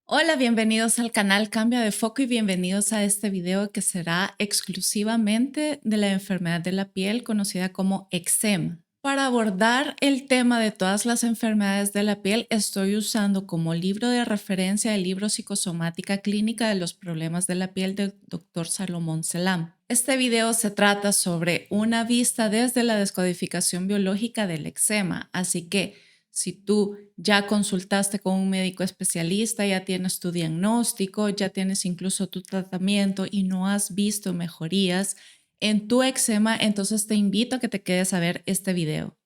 Hola, bienvenidos al canal Cambia de Foco y bienvenidos a este video que será exclusivamente de la enfermedad de la piel conocida como eczema. Para abordar el tema de todas las enfermedades de la piel, estoy usando como libro de referencia el libro Psicosomática Clínica de los Problemas de la Piel del Dr. Salomón Selam. Este video se trata sobre una vista desde la descodificación biológica del eczema, así que si tú ya consultaste con un médico especialista, ya tienes tu diagnóstico, ya tienes incluso tu tratamiento y no has visto mejorías en tu eczema, entonces te invito a que te quedes a ver este video.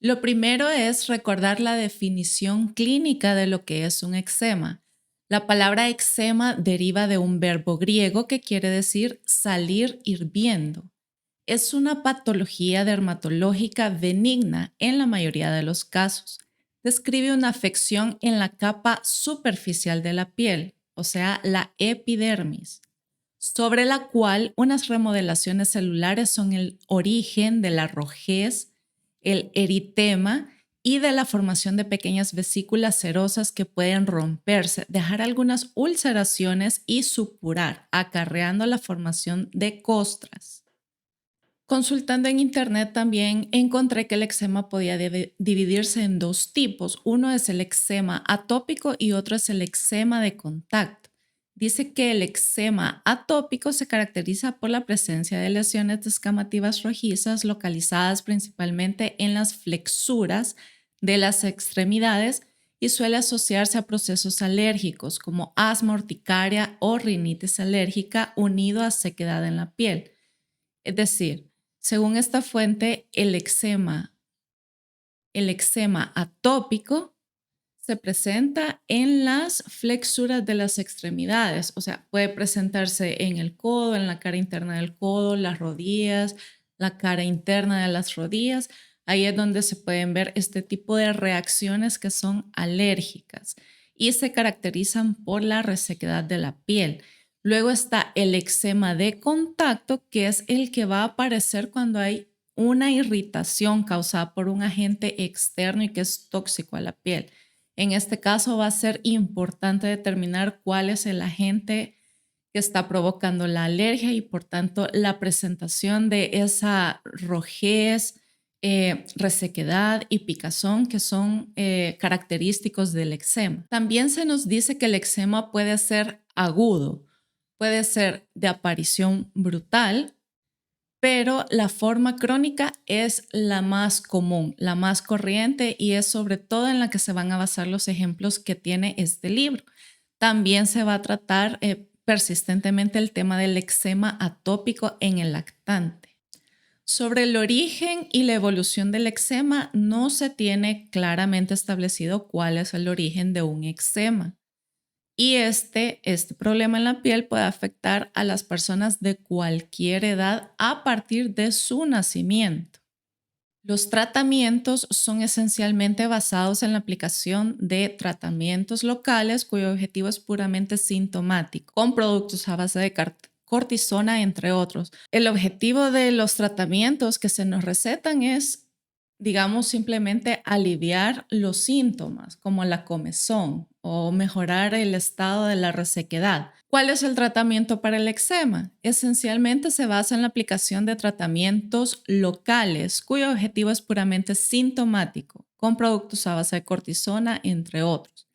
Lo primero es recordar la definición clínica de lo que es un eczema. La palabra eczema deriva de un verbo griego que quiere decir salir hirviendo. Es una patología dermatológica benigna en la mayoría de los casos. Describe una afección en la capa superficial de la piel, o sea, la epidermis, sobre la cual unas remodelaciones celulares son el origen de la rojez, el eritema y de la formación de pequeñas vesículas serosas que pueden romperse, dejar algunas ulceraciones y supurar, acarreando la formación de costras. Consultando en internet también encontré que el eczema podía dividirse en dos tipos. Uno es el eczema atópico y otro es el eczema de contacto. Dice que el eczema atópico se caracteriza por la presencia de lesiones descamativas rojizas localizadas principalmente en las flexuras de las extremidades y suele asociarse a procesos alérgicos como asma urticaria o rinitis alérgica unido a sequedad en la piel. Es decir, según esta fuente, el eczema atópico se presenta en las flexuras de las extremidades, o sea, puede presentarse en el codo, en la cara interna del codo, las rodillas, la cara interna de las rodillas. Ahí es donde se pueden ver este tipo de reacciones que son alérgicas y se caracterizan por la resequedad de la piel. Luego está el eczema de contacto, que es el que va a aparecer cuando hay una irritación causada por un agente externo y que es tóxico a la piel. En este caso va a ser importante determinar cuál es el agente que está provocando la alergia y por tanto la presentación de esa rojez, resequedad y picazón que son característicos del eczema. También se nos dice que el eczema puede ser agudo, puede ser de aparición brutal, pero la forma crónica es la más común, la más corriente y es sobre todo en la que se van a basar los ejemplos que tiene este libro. También se va a tratar persistentemente el tema del eczema atópico en el lactante. Sobre el origen y la evolución del eczema, no se tiene claramente establecido cuál es el origen de un eczema. Y este problema en la piel puede afectar a las personas de cualquier edad a partir de su nacimiento. Los tratamientos son esencialmente basados en la aplicación de tratamientos locales cuyo objetivo es puramente sintomático, con productos a base de cortisona, entre otros. El objetivo de los tratamientos que se nos recetan es, digamos, simplemente aliviar los síntomas, como la comezón o mejorar el estado de la resequedad. ¿Cuál es el tratamiento para el eczema? Esencialmente se basa en la aplicación de tratamientos locales, cuyo objetivo es puramente sintomático, con productos a base de cortisona, entre otros.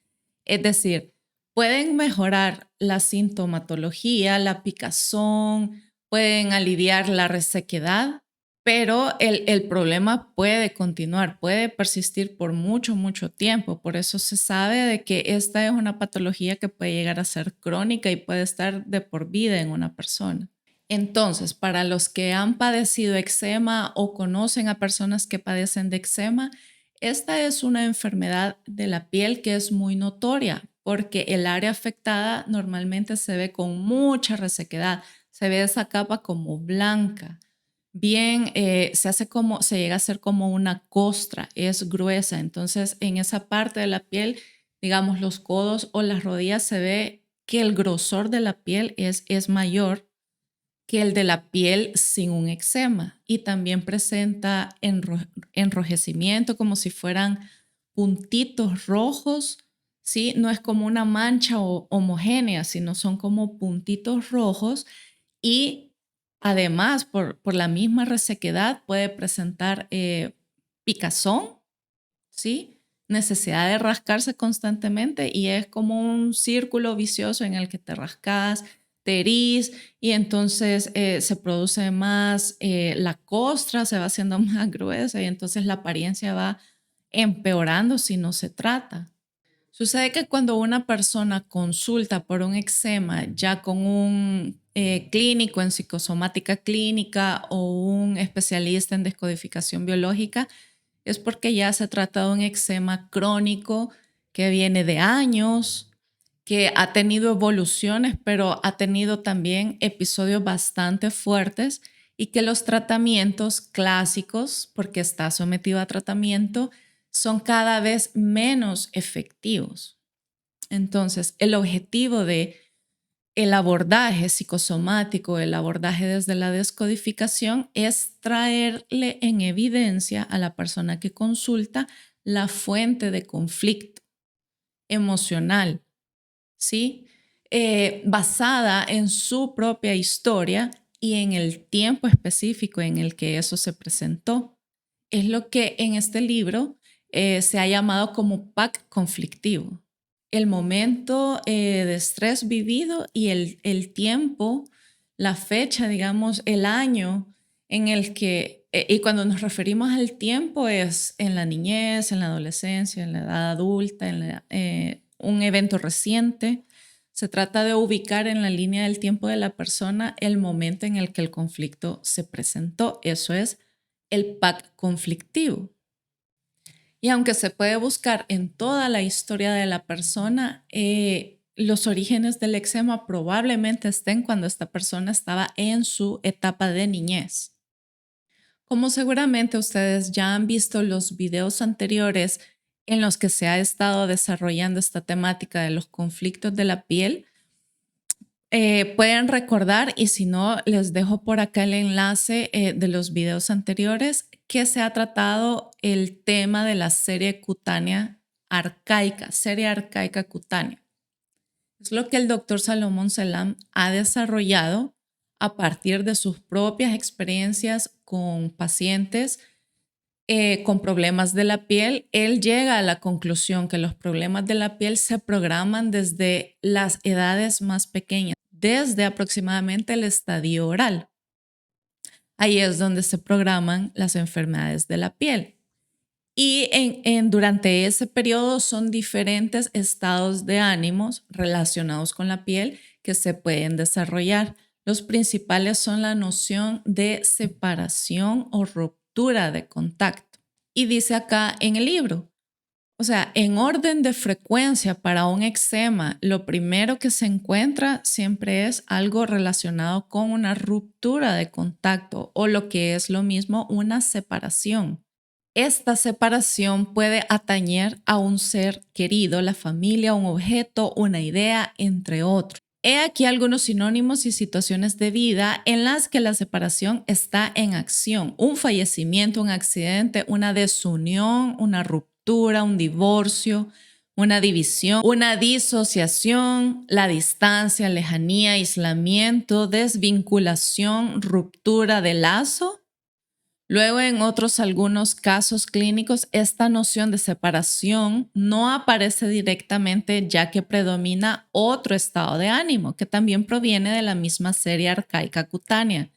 Es decir, pueden mejorar la sintomatología, la picazón, pueden aliviar la resequedad, pero el problema puede continuar, puede persistir por mucho, mucho tiempo. Por eso se sabe de que esta es una patología que puede llegar a ser crónica y puede estar de por vida en una persona. Entonces, para los que han padecido eczema o conocen a personas que padecen de eczema, esta es una enfermedad de la piel que es muy notoria porque el área afectada normalmente se ve con mucha resequedad, se ve esa capa como blanca bien, se llega a hacer como una costra, es gruesa. Entonces, en esa parte de la piel, digamos los codos o las rodillas, se ve que el grosor de la piel es mayor que el de la piel sin un eczema y también presenta enrojecimiento como si fueran puntitos rojos ¿sí? No es como una mancha homogénea, sino son como puntitos rojos y además por la misma resequedad puede presentar picazón, ¿sí? Necesidad de rascarse constantemente y es como un círculo vicioso en el que te rascas, te herís y entonces se produce más, la costra se va haciendo más gruesa y entonces la apariencia va empeorando si no se trata. Sucede que cuando una persona consulta por un eczema ya con un clínico en psicosomática clínica o un especialista en descodificación biológica, es porque ya se trata de un eczema crónico que viene de años, que ha tenido evoluciones, pero ha tenido también episodios bastante fuertes y que los tratamientos clásicos, porque está sometido a tratamiento, son cada vez menos efectivos. Entonces, el objetivo de el abordaje psicosomático, el abordaje desde la descodificación es traerle en evidencia a la persona que consulta la fuente de conflicto emocional, ¿sí? Basada en su propia historia y en el tiempo específico en el que eso se presentó. Es lo que en este libro se ha llamado como pack conflictivo. El momento de estrés vivido y el tiempo, la fecha, digamos, el año en el que, y cuando nos referimos al tiempo es en la niñez, en la adolescencia, en la edad adulta, un evento reciente. Se trata de ubicar en la línea del tiempo de la persona el momento en el que el conflicto se presentó. Eso es el pack conflictivo. Y aunque se puede buscar en toda la historia de la persona, los orígenes del eczema probablemente estén cuando esta persona estaba en su etapa de niñez. Como seguramente ustedes ya han visto los videos anteriores en los que se ha estado desarrollando esta temática de los conflictos de la piel, pueden recordar, y si no, les dejo por acá el enlace de los videos anteriores, que se ha tratado el tema de la serie cutánea arcaica, serie arcaica cutánea. Es lo que el doctor Salomón Selam ha desarrollado a partir de sus propias experiencias con pacientes con problemas de la piel. Él llega a la conclusión que los problemas de la piel se programan desde las edades más pequeñas, desde aproximadamente el estadio oral. Ahí es donde se programan las enfermedades de la piel. Y durante ese periodo son diferentes estados de ánimos relacionados con la piel que se pueden desarrollar. Los principales son la noción de separación o ruptura de contacto. Y dice acá en el libro, o sea, en orden de frecuencia para un eczema, lo primero que se encuentra siempre es algo relacionado con una ruptura de contacto o lo que es lo mismo, una separación. Esta separación puede atañer a un ser querido, la familia, un objeto, una idea, entre otros. He aquí algunos sinónimos y situaciones de vida en las que la separación está en acción. Un fallecimiento, un accidente, una desunión, una ruptura, un divorcio, una división, una disociación, la distancia, lejanía, aislamiento, desvinculación, ruptura de lazo. Luego, en otros algunos casos clínicos, esta noción de separación no aparece directamente ya que predomina otro estado de ánimo que también proviene de la misma serie arcaica cutánea,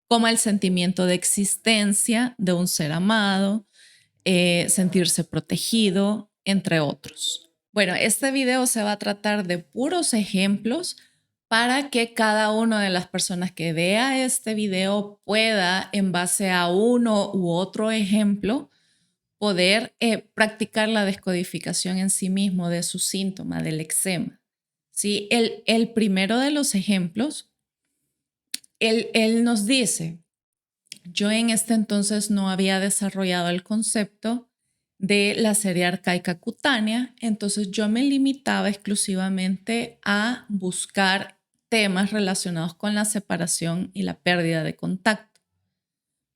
como el sentimiento de existencia de un ser amado, sentirse protegido, entre otros. Bueno, este video se va a tratar de puros ejemplos para que cada una de las personas que vea este video pueda, en base a uno u otro ejemplo, poder practicar la descodificación en sí mismo de su síntoma, del eczema. ¿Sí? El primero de los ejemplos, él nos dice, yo en este entonces no había desarrollado el concepto de la serie arcaica cutánea, entonces yo me limitaba exclusivamente a buscar temas relacionados con la separación y la pérdida de contacto.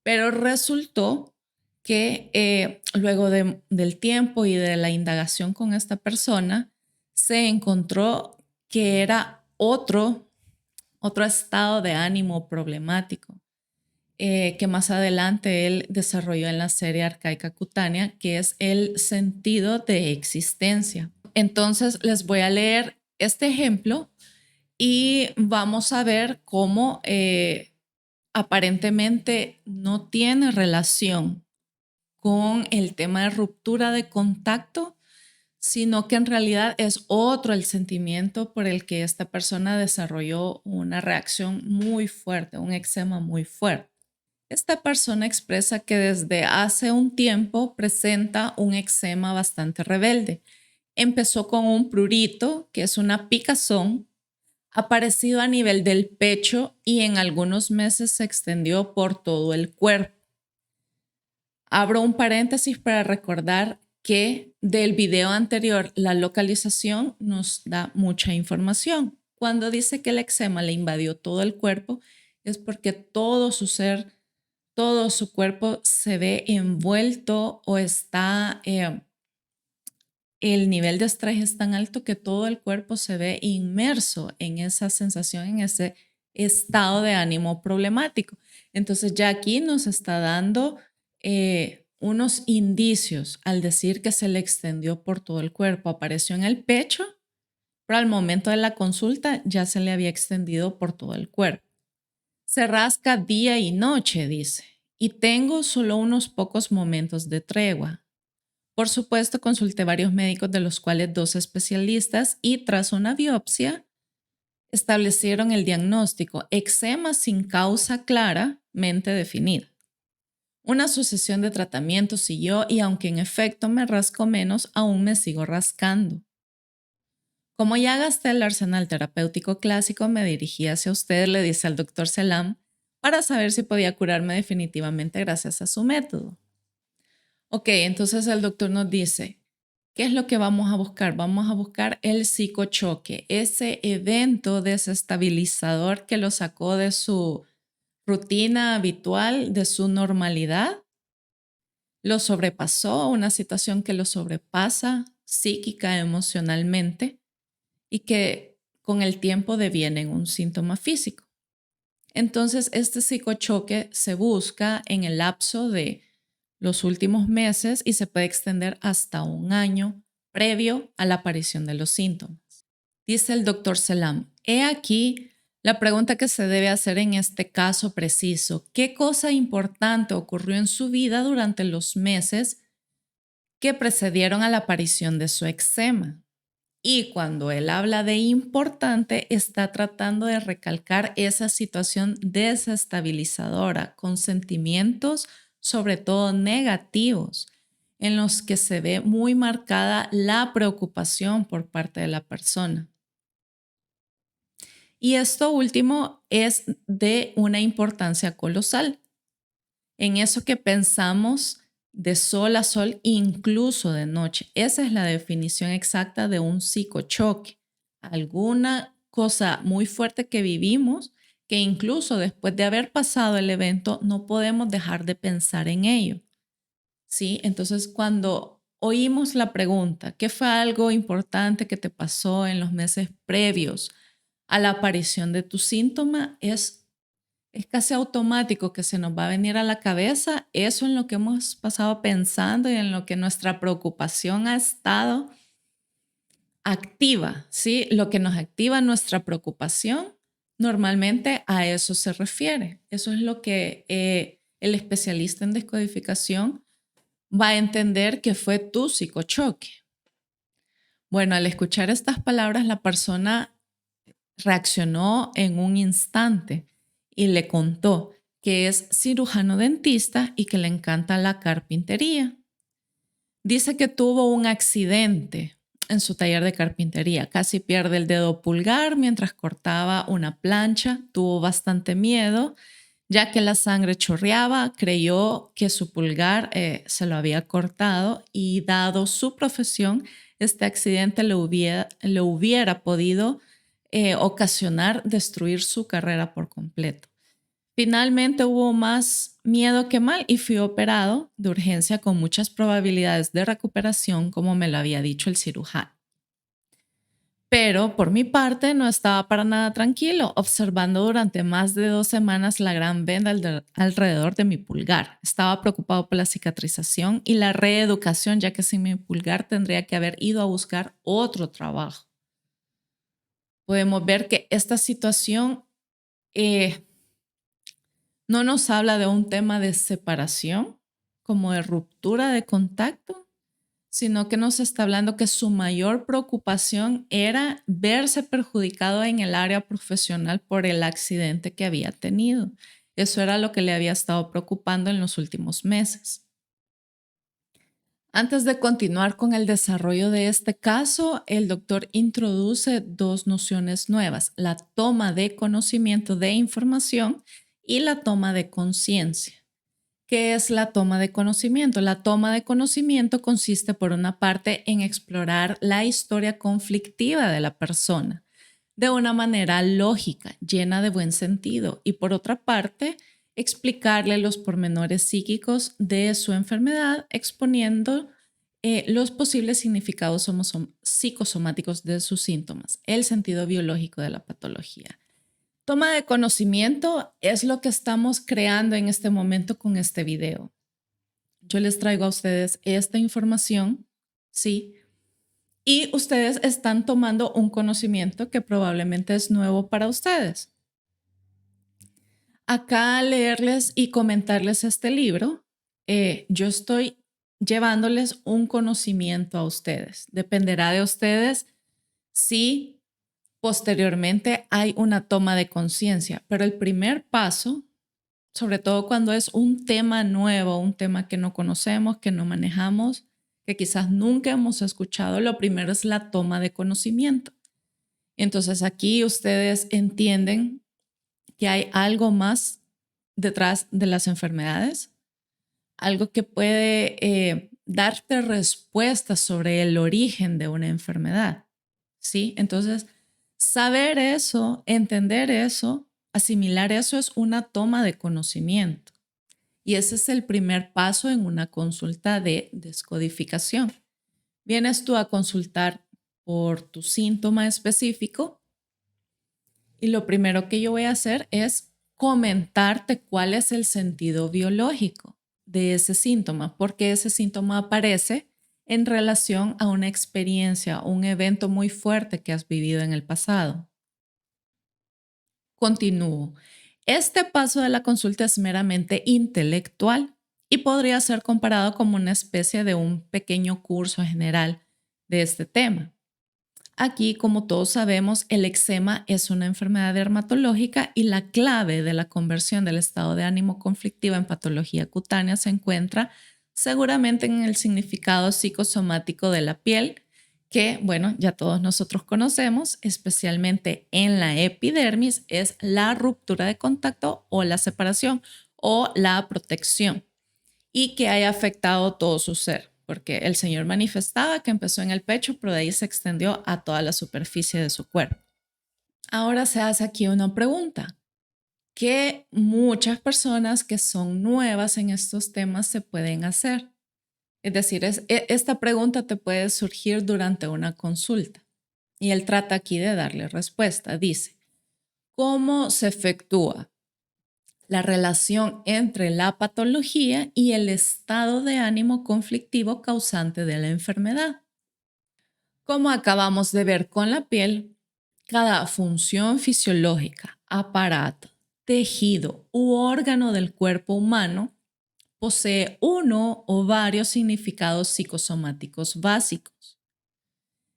Pero resultó que luego del tiempo y de la indagación con esta persona, se encontró que era otro estado de ánimo problemático que más adelante él desarrolló en la serie arcaica cutánea, que es el sentido de existencia. Entonces les voy a leer este ejemplo y vamos a ver cómo aparentemente no tiene relación con el tema de ruptura de contacto, sino que en realidad es otro el sentimiento por el que esta persona desarrolló una reacción muy fuerte, un eczema muy fuerte. Esta persona expresa que desde hace un tiempo presenta un eczema bastante rebelde. Empezó con un prurito, que es una picazón, aparecido a nivel del pecho y en algunos meses se extendió por todo el cuerpo. Abro un paréntesis para recordar que del video anterior la localización nos da mucha información. Cuando dice que el eczema le invadió todo el cuerpo es porque todo su ser, todo su cuerpo se ve envuelto o está, el nivel de estrés es tan alto que todo el cuerpo se ve inmerso en esa sensación, en ese estado de ánimo problemático. Entonces ya aquí nos está dando unos indicios al decir que se le extendió por todo el cuerpo. Apareció en el pecho, pero al momento de la consulta ya se le había extendido por todo el cuerpo. Se rasca día y noche, dice, y tengo solo unos pocos momentos de tregua. Por supuesto, consulté varios médicos, de los cuales 2 especialistas, y tras una biopsia establecieron el diagnóstico: eczema sin causa claramente definida. Una sucesión de tratamientos siguió y aunque en efecto me rasco menos, aún me sigo rascando. Como ya gasté el arsenal terapéutico clásico, me dirigí hacia usted, le dice al doctor Selam, para saber si podía curarme definitivamente gracias a su método. Ok, entonces el doctor nos dice, ¿qué es lo que vamos a buscar? Vamos a buscar el psicochoque, ese evento desestabilizador que lo sacó de su rutina habitual, de su normalidad, lo sobrepasó, una situación que lo sobrepasa psíquica, emocionalmente, y que con el tiempo deviene en un síntoma físico. Entonces, este psicochoque se busca en el lapso de los últimos meses y se puede extender hasta un año previo a la aparición de los síntomas. Dice el doctor Selam, he aquí la pregunta que se debe hacer en este caso preciso. ¿Qué cosa importante ocurrió en su vida durante los meses que precedieron a la aparición de su eczema? Y cuando él habla de importante, está tratando de recalcar esa situación desestabilizadora con sentimientos, sobre todo negativos, en los que se ve muy marcada la preocupación por parte de la persona. Y esto último es de una importancia colosal. En eso que pensamos de sol a sol, incluso de noche. Esa es la definición exacta de un psicochoque. Alguna cosa muy fuerte que vivimos, que incluso después de haber pasado el evento no podemos dejar de pensar en ello. ¿Sí? Entonces, cuando oímos la pregunta, ¿qué fue algo importante que te pasó en los meses previos a la aparición de tu síntoma? Es casi automático que se nos va a venir a la cabeza eso en lo que hemos pasado pensando y en lo que nuestra preocupación ha estado activa, ¿sí? Lo que nos activa nuestra preocupación, normalmente a eso se refiere. Eso es lo que el especialista en descodificación va a entender que fue tu psicochoque. Bueno, al escuchar estas palabras, la persona reaccionó en un instante y le contó que es cirujano dentista y que le encanta la carpintería. Dice que tuvo un accidente en su taller de carpintería. Casi pierde el dedo pulgar mientras cortaba una plancha. Tuvo bastante miedo, ya que la sangre chorreaba. Creyó que su pulgar se lo había cortado y dado su profesión, este accidente le hubiera podido ocasionar destruir su carrera por completo. Finalmente hubo más miedo que mal y fui operado de urgencia con muchas probabilidades de recuperación, como me lo había dicho el cirujano. Pero por mi parte no estaba para nada tranquilo, observando durante más de 2 semanas la gran venda alrededor de mi pulgar. Estaba preocupado por la cicatrización y la reeducación, ya que sin mi pulgar tendría que haber ido a buscar otro trabajo. Podemos ver que esta situación eh, no nos habla de un tema de separación, como de ruptura de contacto, sino que nos está hablando que su mayor preocupación era verse perjudicado en el área profesional por el accidente que había tenido. Eso era lo que le había estado preocupando en los últimos meses. Antes de continuar con el desarrollo de este caso, el doctor introduce dos nociones nuevas: la toma de conocimiento de información y la toma de conciencia. ¿Qué es la toma de conocimiento? La toma de conocimiento consiste, por una parte, en explorar la historia conflictiva de la persona de una manera lógica, llena de buen sentido, y por otra parte, explicarle los pormenores psíquicos de su enfermedad, exponiendo los posibles significados psicosomáticos de sus síntomas, el sentido biológico de la patología. Toma de conocimiento es lo que estamos creando en este momento con este video. Yo les traigo a ustedes esta información, ¿sí? Y ustedes están tomando un conocimiento que probablemente es nuevo para ustedes. Acá leerles y comentarles este libro, yo estoy llevándoles un conocimiento a ustedes. Dependerá de ustedes si posteriormente hay una toma de conciencia, pero el primer paso, sobre todo cuando es un tema nuevo, un tema que no conocemos, que no manejamos, que quizás nunca hemos escuchado, lo primero es la toma de conocimiento. Entonces aquí ustedes entienden que hay algo más detrás de las enfermedades, algo que puede darte respuestas sobre el origen de una enfermedad, ¿sí? Entonces, saber eso, entender eso, asimilar eso es una toma de conocimiento. Y ese es el primer paso en una consulta de descodificación. Vienes tú a consultar por tu síntoma específico y lo primero que yo voy a hacer es comentarte cuál es el sentido biológico de ese síntoma, porque ese síntoma aparece en relación a una experiencia, un evento muy fuerte que has vivido en el pasado. Continúo. Este paso de la consulta es meramente intelectual y podría ser comparado como una especie de un pequeño curso general de este tema. Aquí, como todos sabemos, el eczema es una enfermedad dermatológica y la clave de la conversión del estado de ánimo conflictivo en patología cutánea se encuentra seguramente en el significado psicosomático de la piel, que, bueno, ya todos nosotros conocemos, especialmente en la epidermis, es la ruptura de contacto o la separación o la protección, y que haya afectado todo su ser, porque el Señor manifestaba que empezó en el pecho, pero de ahí se extendió a toda la superficie de su cuerpo. Ahora se hace aquí una pregunta que muchas personas que son nuevas en estos temas se pueden hacer. Es decir, esta pregunta te puede surgir durante una consulta y él trata aquí de darle respuesta. Dice, ¿cómo se efectúa la relación entre la patología y el estado de ánimo conflictivo causante de la enfermedad? Como acabamos de ver con la piel, cada función fisiológica, aparato, tejido u órgano del cuerpo humano posee uno o varios significados psicosomáticos básicos.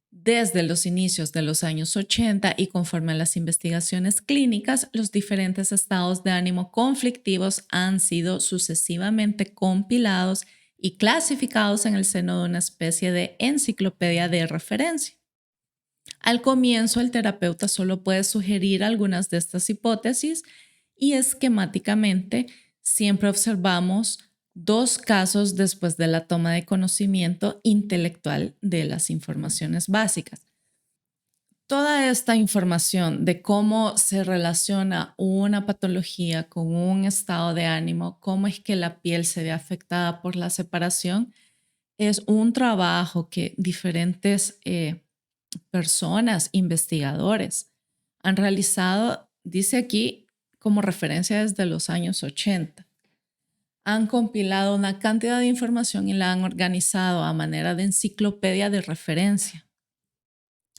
Desde los inicios de los años 80 y conforme a las investigaciones clínicas, los diferentes estados de ánimo conflictivos han sido sucesivamente compilados y clasificados en el seno de una especie de enciclopedia de referencia. Al comienzo, el terapeuta solo puede sugerir algunas de estas hipótesis y esquemáticamente siempre observamos dos casos después de la toma de conocimiento intelectual de las informaciones básicas. Toda esta información de cómo se relaciona una patología con un estado de ánimo, cómo es que la piel se ve afectada por la separación, es un trabajo que diferentes personas, investigadores, han realizado, dice aquí como referencia desde los años 80, han compilado una cantidad de información y la han organizado a manera de enciclopedia de referencia.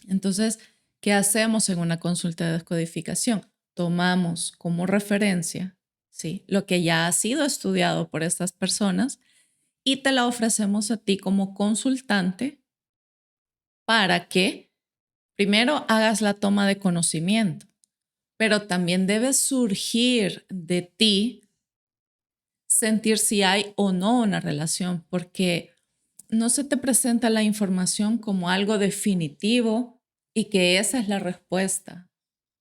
Entonces, ¿qué hacemos en una consulta de descodificación? Tomamos como referencia, ¿sí?, lo que ya ha sido estudiado por estas personas y te la ofrecemos a ti como consultante para que primero hagas la toma de conocimiento, pero también debe surgir de ti sentir si hay o no una relación, porque no se te presenta la información como algo definitivo y que esa es la respuesta,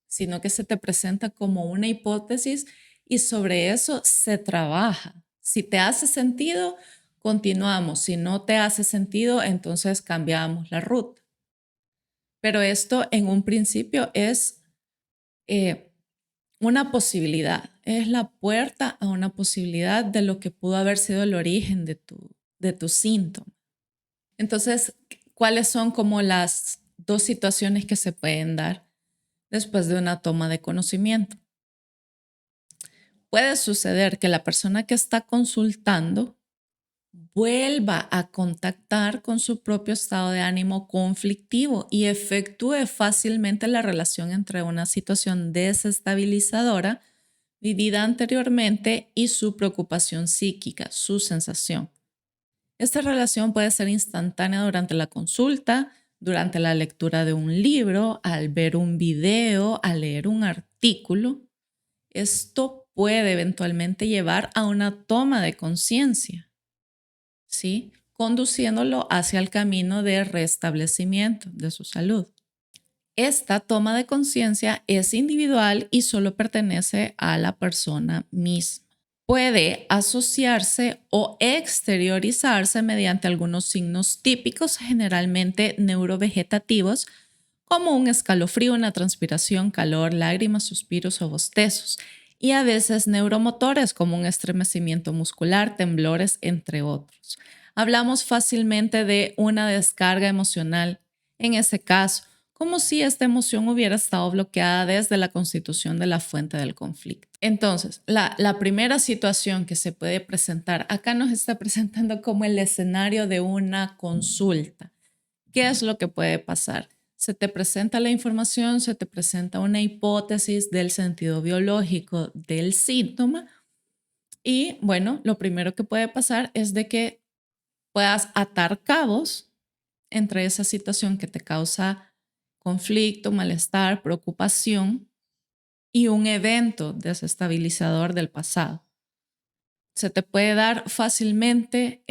sino que se te presenta como una hipótesis y sobre eso se trabaja. Si te hace sentido, continuamos. Si no te hace sentido, entonces cambiamos la ruta. Pero esto en un principio es una posibilidad, es la puerta a una posibilidad de lo que pudo haber sido el origen de tu síntoma. Entonces, ¿cuáles son como las dos situaciones que se pueden dar después de una toma de conocimiento? Puede suceder que la persona que está consultando vuelva a contactar con su propio estado de ánimo conflictivo y efectúe fácilmente la relación entre una situación desestabilizadora vivida anteriormente y su preocupación psíquica, su sensación. Esta relación puede ser instantánea durante la consulta, durante la lectura de un libro, al ver un video, al leer un artículo. Esto puede eventualmente llevar a una toma de conciencia, ¿sí?, conduciéndolo hacia el camino de restablecimiento de su salud. Esta toma de conciencia es individual y solo pertenece a la persona misma. Puede asociarse o exteriorizarse mediante algunos signos típicos, generalmente neurovegetativos, como un escalofrío, una transpiración, calor, lágrimas, suspiros o bostezos, y a veces neuromotores como un estremecimiento muscular, temblores, entre otros. Hablamos fácilmente de una descarga emocional en ese caso, como si esta emoción hubiera estado bloqueada desde la constitución de la fuente del conflicto. Entonces, la primera situación que se puede presentar, acá nos está presentando como el escenario de una consulta. ¿Qué es lo que puede pasar? Se te presenta la información, se te presenta una hipótesis del sentido biológico del síntoma y bueno, lo primero que puede pasar es de que puedas atar cabos entre esa situación que te causa conflicto, malestar, preocupación y un evento desestabilizador del pasado. Se te puede dar fácilmente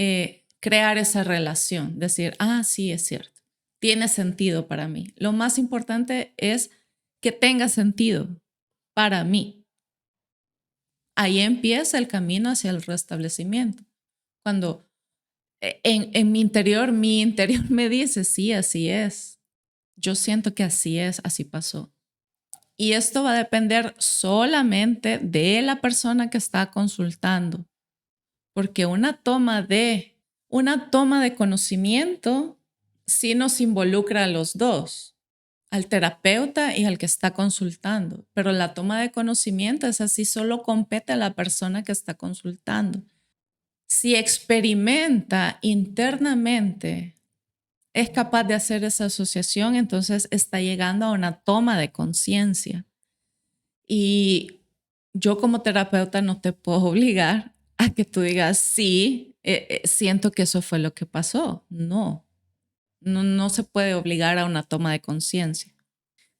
crear esa relación, decir, ah, sí, es cierto, tiene sentido para mí. Lo más importante es que tenga sentido para mí. Ahí empieza el camino hacia el restablecimiento. Cuando en mi interior me dice, sí, así es. Yo siento que así es, así pasó. Y esto va a depender solamente de la persona que está consultando, porque una toma de conocimiento sí nos involucra a los dos, al terapeuta y al que está consultando, pero la toma de conocimiento es así, solo compete a la persona que está consultando. Si experimenta internamente, es capaz de hacer esa asociación, entonces está llegando a una toma de conciencia. Y yo como terapeuta no te puedo obligar a que tú digas, sí, siento que eso fue lo que pasó. No se puede obligar a una toma de conciencia.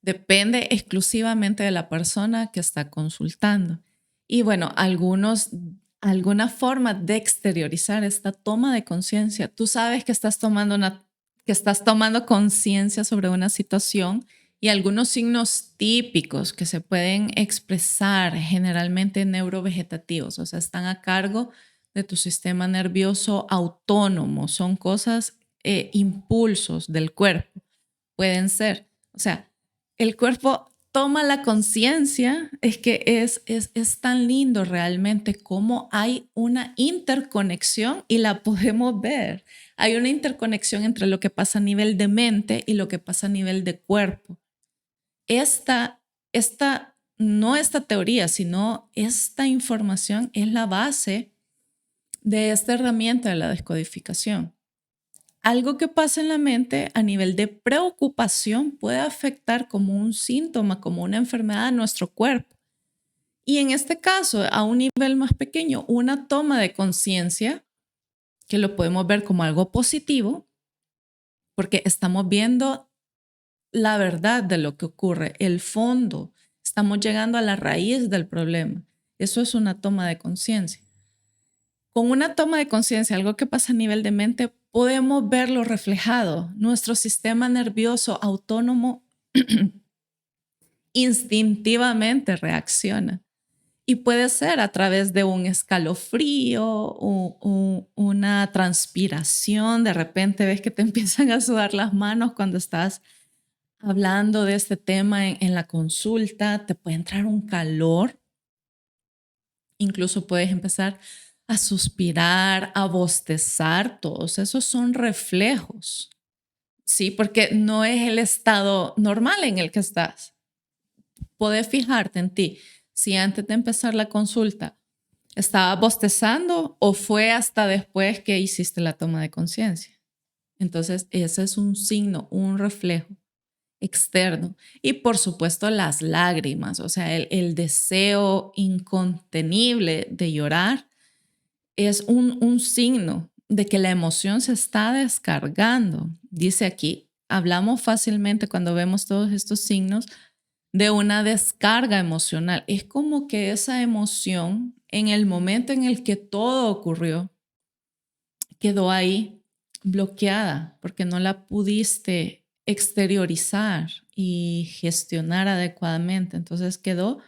Depende exclusivamente de la persona que está consultando. Y bueno, alguna forma de exteriorizar esta toma de conciencia. Tú sabes que estás tomando conciencia sobre una situación y algunos signos típicos que se pueden expresar generalmente neurovegetativos, o sea, están a cargo de tu sistema nervioso autónomo, son cosas, impulsos del cuerpo, pueden ser. O sea, el cuerpo toma la conciencia, es que es tan lindo realmente cómo hay una interconexión y la podemos ver. Hay una interconexión entre lo que pasa a nivel de mente y lo que pasa a nivel de cuerpo. No esta teoría, sino esta información es la base de esta herramienta de la descodificación. Algo que pasa en la mente a nivel de preocupación puede afectar como un síntoma, como una enfermedad a nuestro cuerpo. Y en este caso, a un nivel más pequeño, una toma de conciencia, que lo podemos ver como algo positivo, porque estamos viendo la verdad de lo que ocurre, el fondo, estamos llegando a la raíz del problema. Eso es una toma de conciencia. Con una toma de conciencia, algo que pasa a nivel de mente, podemos verlo reflejado. Nuestro sistema nervioso autónomo instintivamente reacciona. Y puede ser a través de un escalofrío o una transpiración. De repente ves que te empiezan a sudar las manos cuando estás hablando de este tema en la consulta. Te puede entrar un calor. Incluso puedes empezar a suspirar, a bostezar. Todos esos son reflejos, ¿sí? Porque no es el estado normal en el que estás. Puedes fijarte en ti. Si antes de empezar la consulta estaba bostezando o fue hasta después que hiciste la toma de conciencia. Entonces, ese es un signo, un reflejo externo. Y por supuesto, las lágrimas, o sea, el deseo incontenible de llorar es un signo de que la emoción se está descargando. Dice aquí, hablamos fácilmente cuando vemos todos estos signos de una descarga emocional. Es como que esa emoción, en el momento en el que todo ocurrió, quedó ahí bloqueada porque no la pudiste exteriorizar y gestionar adecuadamente. Entonces quedó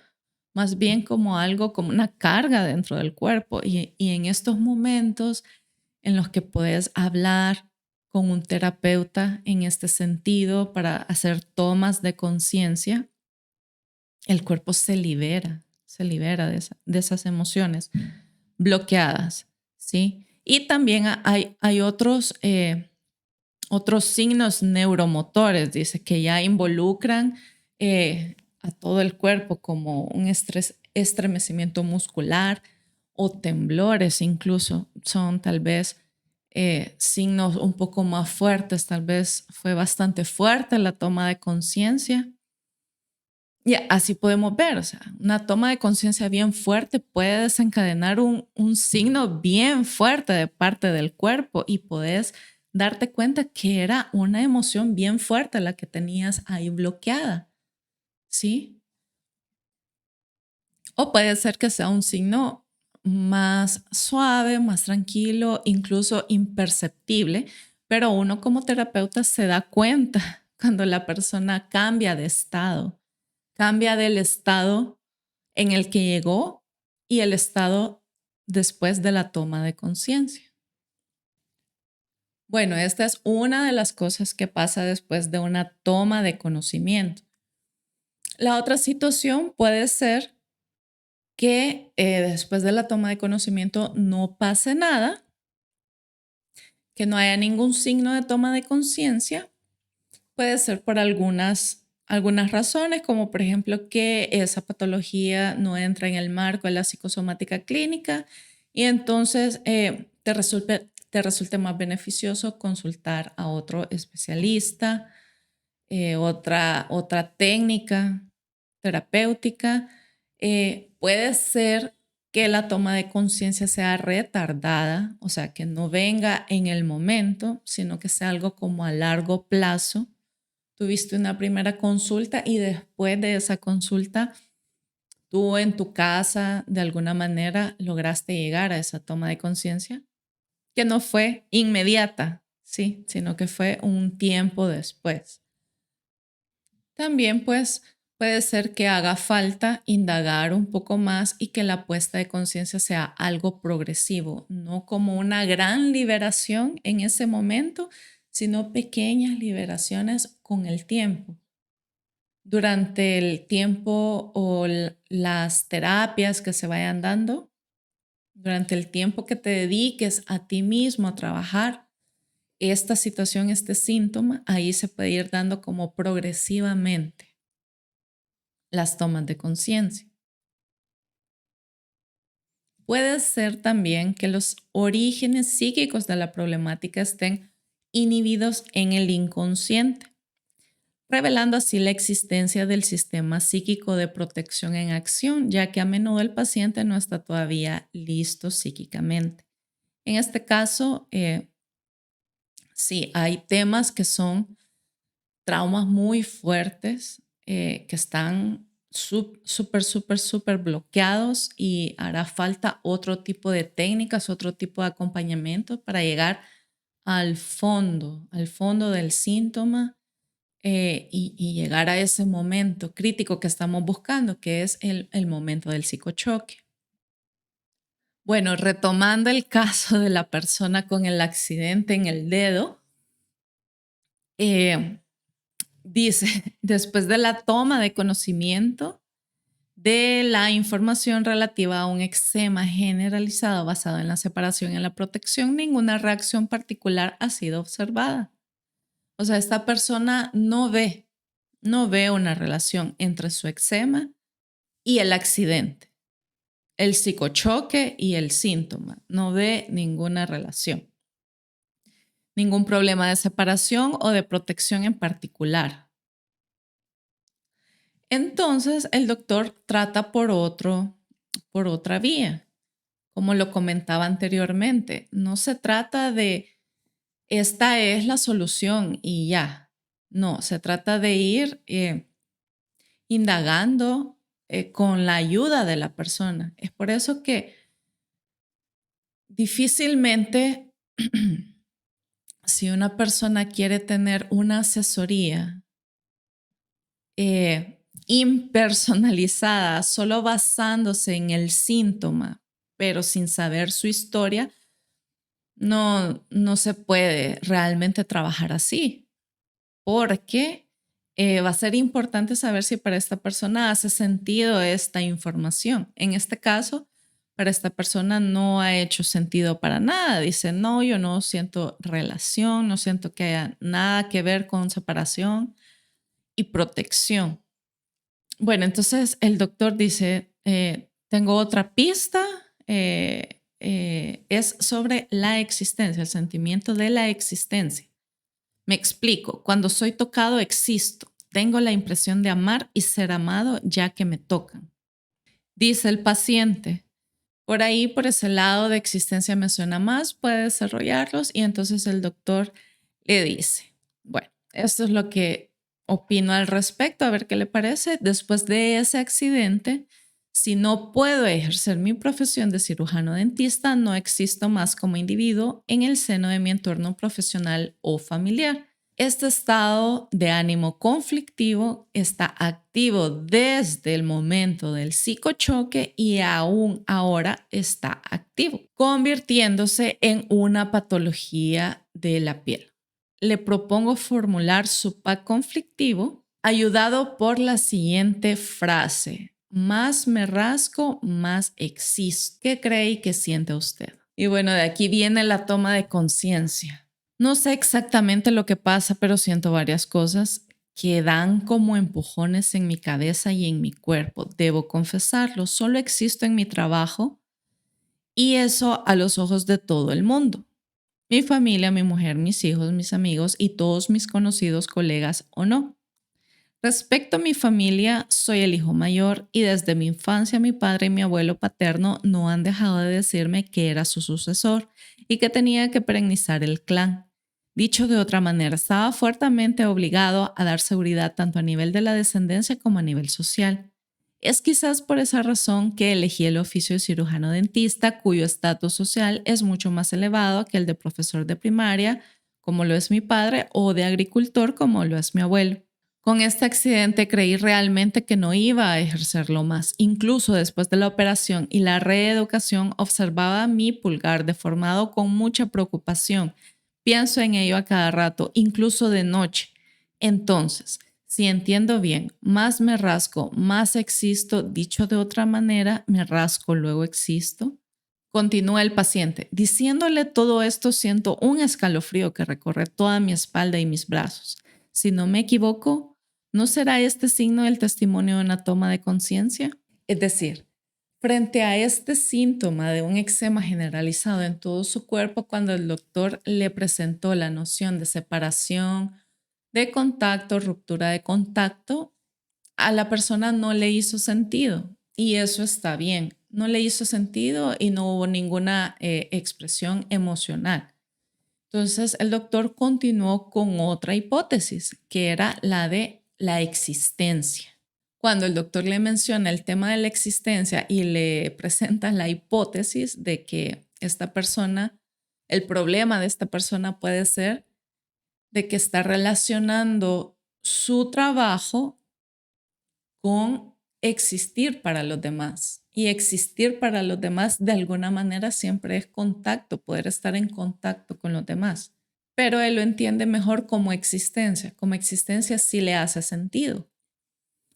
más bien como algo, como una carga dentro del cuerpo. Y en estos momentos en los que puedes hablar con un terapeuta en este sentido para hacer tomas de conciencia, el cuerpo se libera de esas emociones bloqueadas, ¿sí? Y también hay otros signos neuromotores, dice, que ya involucran a todo el cuerpo, como un estremecimiento muscular o temblores incluso, son tal vez signos un poco más fuertes, tal vez fue bastante fuerte la toma de conciencia. Y así podemos ver, o sea, una toma de conciencia bien fuerte puede desencadenar un signo bien fuerte de parte del cuerpo y puedes darte cuenta que era una emoción bien fuerte la que tenías ahí bloqueada, ¿sí? O puede ser que sea un signo más suave, más tranquilo, incluso imperceptible, pero uno como terapeuta se da cuenta cuando la persona cambia de estado, cambia del estado en el que llegó y el estado después de la toma de conciencia. Bueno, esta es una de las cosas que pasa después de una toma de conocimiento. La otra situación puede ser que después de la toma de conocimiento no pase nada, que no haya ningún signo de toma de conciencia. Puede ser por algunas razones, como por ejemplo que esa patología no entra en el marco de la psicosomática clínica y entonces te resulte más beneficioso consultar a otro especialista, otra técnica terapéutica. Puede ser que la toma de conciencia sea retardada, o sea, que no venga en el momento, sino que sea algo como a largo plazo. Tuviste una primera consulta y después de esa consulta, tú en tu casa de alguna manera lograste llegar a esa toma de conciencia, que no fue inmediata, sí, sino que fue un tiempo después. También pues puede ser que haga falta indagar un poco más y que la puesta de conciencia sea algo progresivo, no como una gran liberación en ese momento, sino pequeñas liberaciones con el tiempo. durante el tiempo o las terapias que se vayan dando, durante el tiempo que te dediques a ti mismo a trabajar esta situación, este síntoma, ahí se puede ir dando como progresivamente las tomas de conciencia. Puede ser también que los orígenes psíquicos de la problemática estén inhibidos en el inconsciente, revelando así la existencia del sistema psíquico de protección en acción, ya que a menudo el paciente no está todavía listo psíquicamente. En este caso, sí, hay temas que son traumas muy fuertes, que están súper bloqueados y hará falta otro tipo de técnicas, otro tipo de acompañamiento para llegar al fondo del síntoma, y llegar a ese momento crítico que estamos buscando, que es el momento del psicochoque. Bueno, retomando el caso de la persona con el accidente en el dedo, eh, dice, después de la toma de conocimiento de la información relativa a un eczema generalizado basado en la separación y en la protección, ninguna reacción particular ha sido observada. O sea, esta persona no ve una relación entre su eczema y el accidente, el psicochoque y el síntoma. No ve ninguna relación, ningún problema de separación o de protección en particular. Entonces, el doctor trata por otra vía. Como lo comentaba anteriormente, no se trata de esta es la solución y ya. No, se trata de ir indagando con la ayuda de la persona. Es por eso que difícilmente, si una persona quiere tener una asesoría impersonalizada, solo basándose en el síntoma, pero sin saber su historia, no se puede realmente trabajar así, porque va a ser importante saber si para esta persona hace sentido esta información. En este caso, para esta persona no ha hecho sentido para nada. Dice, no, yo no siento relación, no siento que haya nada que ver con separación y protección. Bueno, entonces el doctor dice, tengo otra pista, es sobre la existencia, el sentimiento de la existencia. Me explico, cuando soy tocado existo, tengo la impresión de amar y ser amado ya que me tocan. Dice el paciente, por ahí, por ese lado de existencia me suena más, puede desarrollarlos y entonces el doctor le dice, bueno, esto es lo que opino al respecto, a ver qué le parece. Después de ese accidente, si no puedo ejercer mi profesión de cirujano dentista, no existo más como individuo en el seno de mi entorno profesional o familiar. Este estado de ánimo conflictivo está activo desde el momento del psicochoque y aún ahora está activo, convirtiéndose en una patología de la piel. Le propongo formular su pack conflictivo ayudado por la siguiente frase: más me rasco, más existo. ¿Qué cree y qué siente usted? Y bueno, de aquí viene la toma de conciencia. No sé exactamente lo que pasa, pero siento varias cosas que dan como empujones en mi cabeza y en mi cuerpo. Debo confesarlo, solo existo en mi trabajo y eso a los ojos de todo el mundo. Mi familia, mi mujer, mis hijos, mis amigos y todos mis conocidos, colegas o no. Respecto a mi familia, soy el hijo mayor y desde mi infancia mi padre y mi abuelo paterno no han dejado de decirme que era su sucesor y que tenía que perennizar el clan. Dicho de otra manera, estaba fuertemente obligado a dar seguridad tanto a nivel de la descendencia como a nivel social. Es quizás por esa razón que elegí el oficio de cirujano dentista, cuyo estatus social es mucho más elevado que el de profesor de primaria, como lo es mi padre, o de agricultor, como lo es mi abuelo. Con este accidente creí realmente que no iba a ejercerlo más. Incluso después de la operación y la reeducación observaba mi pulgar deformado con mucha preocupación. Pienso en ello a cada rato, incluso de noche. Entonces, Si entiendo bien, más me rasco, más existo. Dicho de otra manera, me rasco, luego existo. Continúa el paciente. Diciéndole todo esto, siento un escalofrío que recorre toda mi espalda y mis brazos. Si no me equivoco, ¿no será este signo el testimonio de una toma de conciencia? Es decir, frente a este síntoma de un eczema generalizado en todo su cuerpo, cuando el doctor le presentó la noción de separación, de contacto, ruptura de contacto, a la persona no le hizo sentido y eso está bien. No le hizo sentido y no hubo ninguna expresión emocional. Entonces el doctor continuó con otra hipótesis, que era la de la existencia. Cuando el doctor le menciona el tema de la existencia y le presenta la hipótesis de que esta persona, el problema de esta persona puede ser de que está relacionando su trabajo con existir para los demás. Y existir para los demás de alguna manera siempre es contacto, poder estar en contacto con los demás. Pero él lo entiende mejor como existencia. Como existencia sí le hace sentido.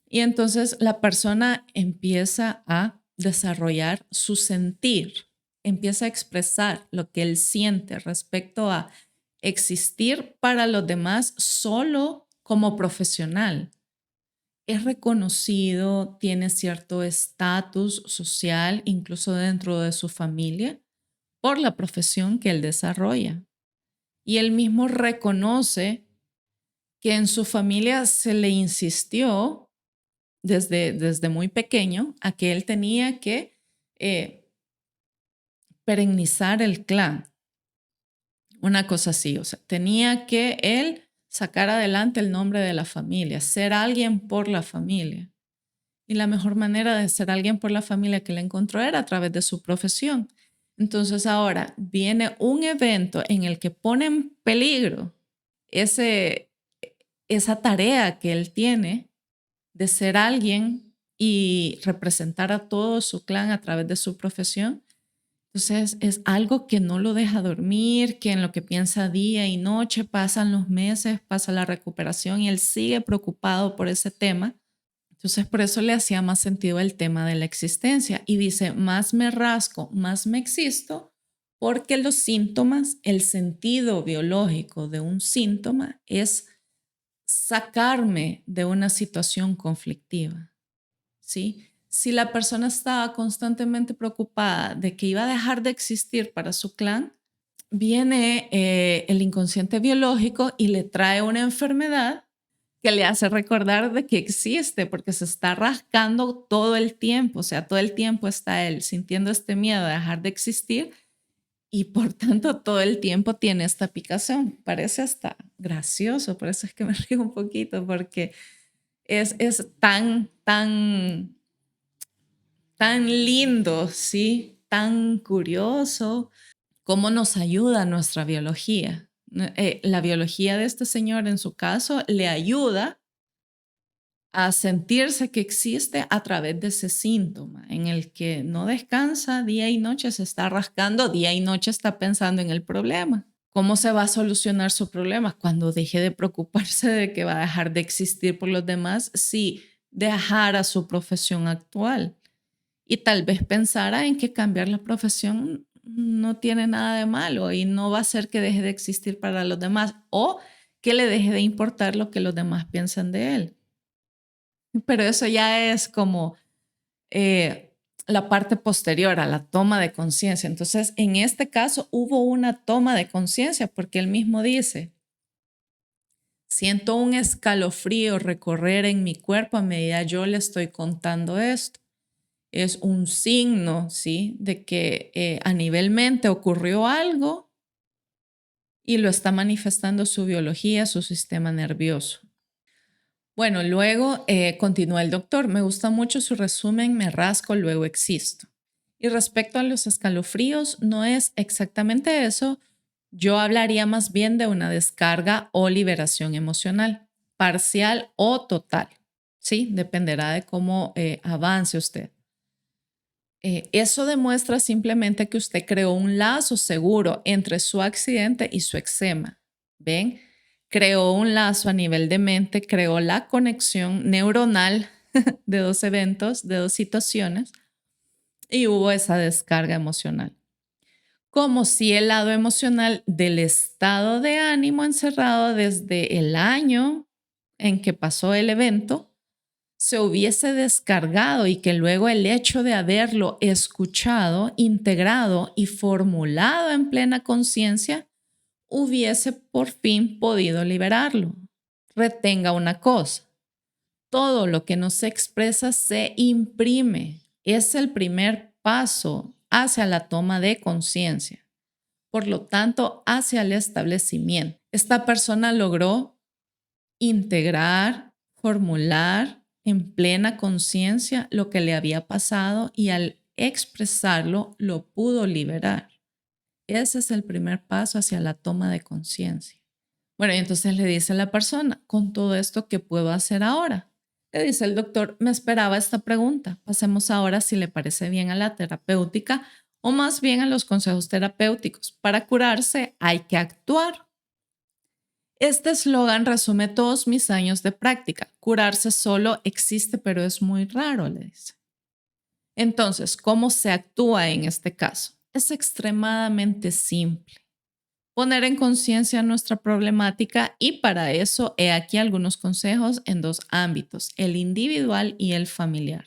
Y entonces la persona empieza a desarrollar su sentir, empieza a expresar lo que él siente respecto a existir para los demás solo como profesional. Es reconocido, tiene cierto estatus social, incluso dentro de su familia, por la profesión que él desarrolla. Y él mismo reconoce que en su familia se le insistió desde muy pequeño a que él tenía que perennizar el clan. Una cosa así, o sea, tenía que él sacar adelante el nombre de la familia, ser alguien por la familia. Y la mejor manera de ser alguien por la familia que él encontró era a través de su profesión. Entonces ahora viene un evento en el que pone en peligro esa tarea que él tiene de ser alguien y representar a todo su clan a través de su profesión. Entonces es algo que no lo deja dormir, que en lo que piensa día y noche, pasan los meses, pasa la recuperación y él sigue preocupado por ese tema. Entonces por eso le hacía más sentido el tema de la existencia y dice, más me rasco, más me existo, porque los síntomas, el sentido biológico de un síntoma es sacarme de una situación conflictiva, ¿sí? Si la persona estaba constantemente preocupada de que iba a dejar de existir para su clan, viene el inconsciente biológico y le trae una enfermedad que le hace recordar de que existe, porque se está rascando todo el tiempo, o sea, todo el tiempo está él sintiendo este miedo de dejar de existir y por tanto todo el tiempo tiene esta picazón. Parece hasta gracioso, por eso es que me río un poquito, porque es tan lindo, ¿sí? Tan curioso cómo nos ayuda nuestra biología. La biología de este señor, en su caso, le ayuda a sentirse que existe a través de ese síntoma en el que no descansa día y noche, se está rascando, día y noche está pensando en el problema. ¿Cómo se va a solucionar su problema? Cuando deje de preocuparse de que va a dejar de existir por los demás si dejara su profesión actual. Y tal vez pensara en que cambiar la profesión no tiene nada de malo y no va a hacer que deje de existir para los demás o que le deje de importar lo que los demás piensan de él. Pero eso ya es como la parte posterior a la toma de conciencia. Entonces, en este caso hubo una toma de conciencia porque él mismo dice, siento un escalofrío recorrer en mi cuerpo a medida yo le estoy contando esto. Es un signo, ¿sí? De que a nivel mente ocurrió algo y lo está manifestando su biología, su sistema nervioso. Bueno, luego continúa el doctor. Me gusta mucho su resumen, me rasco, luego existo. Y respecto a los escalofríos, no es exactamente eso. Yo hablaría más bien de una descarga o liberación emocional, parcial o total. Sí, dependerá de cómo avance usted. Eso demuestra simplemente que usted creó un lazo seguro entre su accidente y su eczema. ¿Ven? creó un lazo a nivel de mente, creó la conexión neuronal de dos eventos, de dos situaciones, y hubo esa descarga emocional. Como si el lado emocional del estado de ánimo encerrado desde el año en que pasó el evento se hubiese descargado y que luego el hecho de haberlo escuchado, integrado y formulado en plena conciencia hubiese por fin podido liberarlo. Retenga una cosa, todo lo que no se expresa se imprime. Es el primer paso hacia la toma de conciencia. Por lo tanto, hacia el establecimiento. Esta persona logró integrar, formular en plena conciencia lo que le había pasado y al expresarlo lo pudo liberar. Ese es el primer paso hacia la toma de conciencia. Bueno, y entonces le dice a la persona, con todo esto, ¿qué puedo hacer ahora? Le dice el doctor, me esperaba esta pregunta. Pasemos ahora, si le parece bien, a la terapéutica o más bien a los consejos terapéuticos. Para curarse hay que actuar. Este eslogan resume todos mis años de práctica. Curarse solo existe, pero es muy raro, le dice. Entonces, ¿cómo se actúa en este caso? Es extremadamente simple. Poner en conciencia nuestra problemática y para eso he aquí algunos consejos en dos ámbitos, el individual y el familiar.